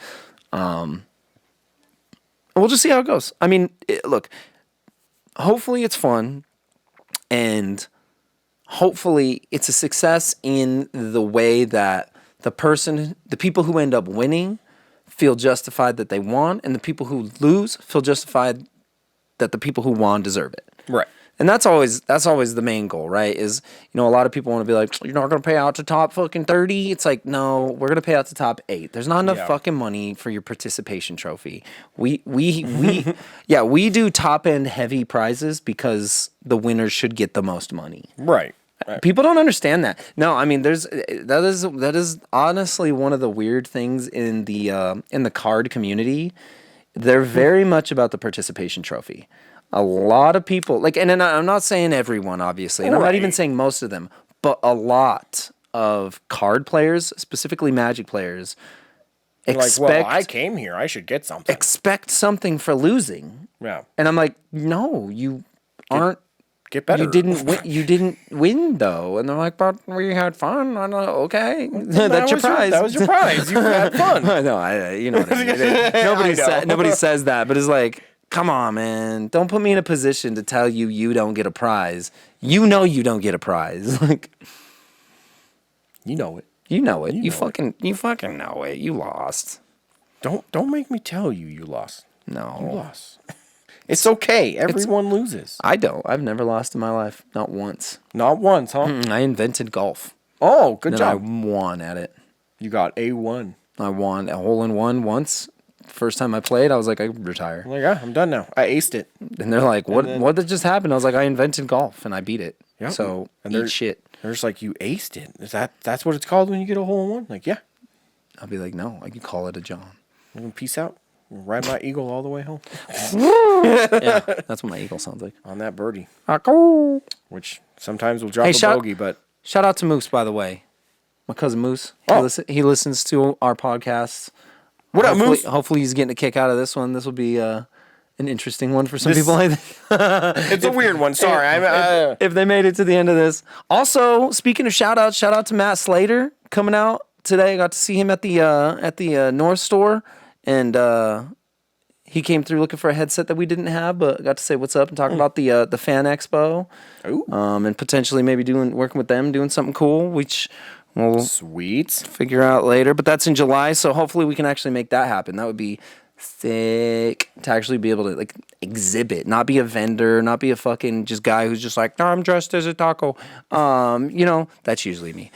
We'll just see how it goes. I mean, look, hopefully it's fun, and hopefully it's a success in the way that the people who end up winning feel justified that they won, and the people who lose feel justified that the people who won deserve it. Right. And that's always the main goal, right? Is, a lot of people want to be like, you're not going to pay out to top fucking 30. It's like, no, we're going to pay out to top 8. There's not enough fucking money for your participation trophy. We do top end heavy prizes because the winners should get the most money. Right. People don't understand that. No, I mean, that is honestly one of the weird things in the card community. They're very much about the participation trophy. A lot of people, and I'm not saying everyone, obviously, and I'm not even saying most of them, but a lot of card players, specifically Magic players, I came here, I should get something. Expect something for losing. Yeah. And I'm like, no, you aren't. Get better. You didn't win though, and they're like, "But we had fun." I'm like, "Okay, that's your prize." That was your prize. You had fun. I know. You know what I mean. Nobody says that, but it's like, come on, man! Don't put me in a position to tell you don't get a prize. You know you don't get a prize. Like, you know it. You know it. You fucking know it. You lost. Don't make me tell you lost. No, you lost. It's okay. Everyone loses. I don't. I've never lost in my life. Not once. Not once, huh? I invented golf. Oh, good job. I won at it. You got A1. I won a hole-in-one once. First time I played, I was like, I retire. I'm like, yeah, I'm done now. I aced it. And they're like, what did just happen? I was like, I invented golf, and I beat it. Yep. So, and eat shit. They're just like, you aced it. That's what it's called when you get a hole-in-one? Like, yeah. I'll be like, no, I can call it a John. Peace out. Ride my eagle all the way home. Yeah, that's what my eagle sounds like. On that birdie. Ako. Which sometimes will drop a bogey, but... Shout out to Moose, by the way. My cousin Moose. He listens to our podcasts. What up, Moose? Hopefully he's getting a kick out of this one. This will be an interesting one for some people, I think. It's a weird one. Sorry. If they made it to the end of this. Also, speaking of shout out to Matt Slater coming out today. I got to see him at the North store. And he came through looking for a headset that we didn't have, but got to say what's up and talk about the Fan Expo. Ooh. And potentially maybe working with them, doing something cool, which we'll figure out later. But that's in July, so hopefully we can actually make that happen. That would be sick to actually be able to exhibit, not be a vendor, not be a fucking just guy who's just like, no, I'm dressed as a taco. That's usually me.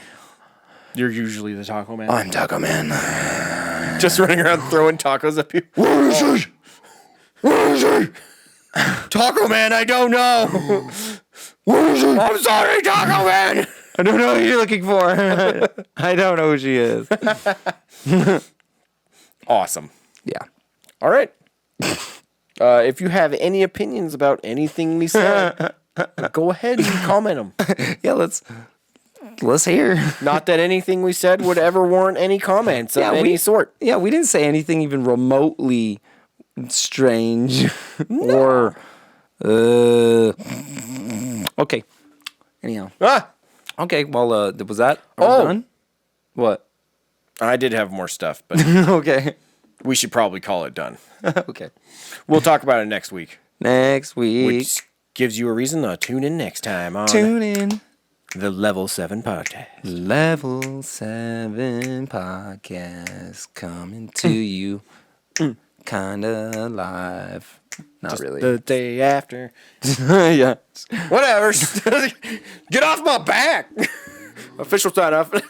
You're usually the taco man. I'm Taco Man. Just running around throwing tacos at people. Where is he? Where is he? Taco Man, I don't know. Where is he? I'm sorry, Taco Man. I don't know who you're looking for. I don't know who she is. Awesome. Yeah. All right. If you have any opinions about anything we said, go ahead and comment them. Yeah, let's hear. Not that anything we said would ever warrant any comments of any sort. Yeah, we didn't say anything even remotely strange or okay. Anyhow. Okay, well, was that done? What? I did have more stuff, but okay. We should probably call it done. Okay. We'll talk about it next week. Which gives you a reason to tune in next time on the Level 7 Podcast. Level 7 Podcast coming to you kinda live. Not really. The day after. Yeah. Whatever. Get off my back. Official sign off.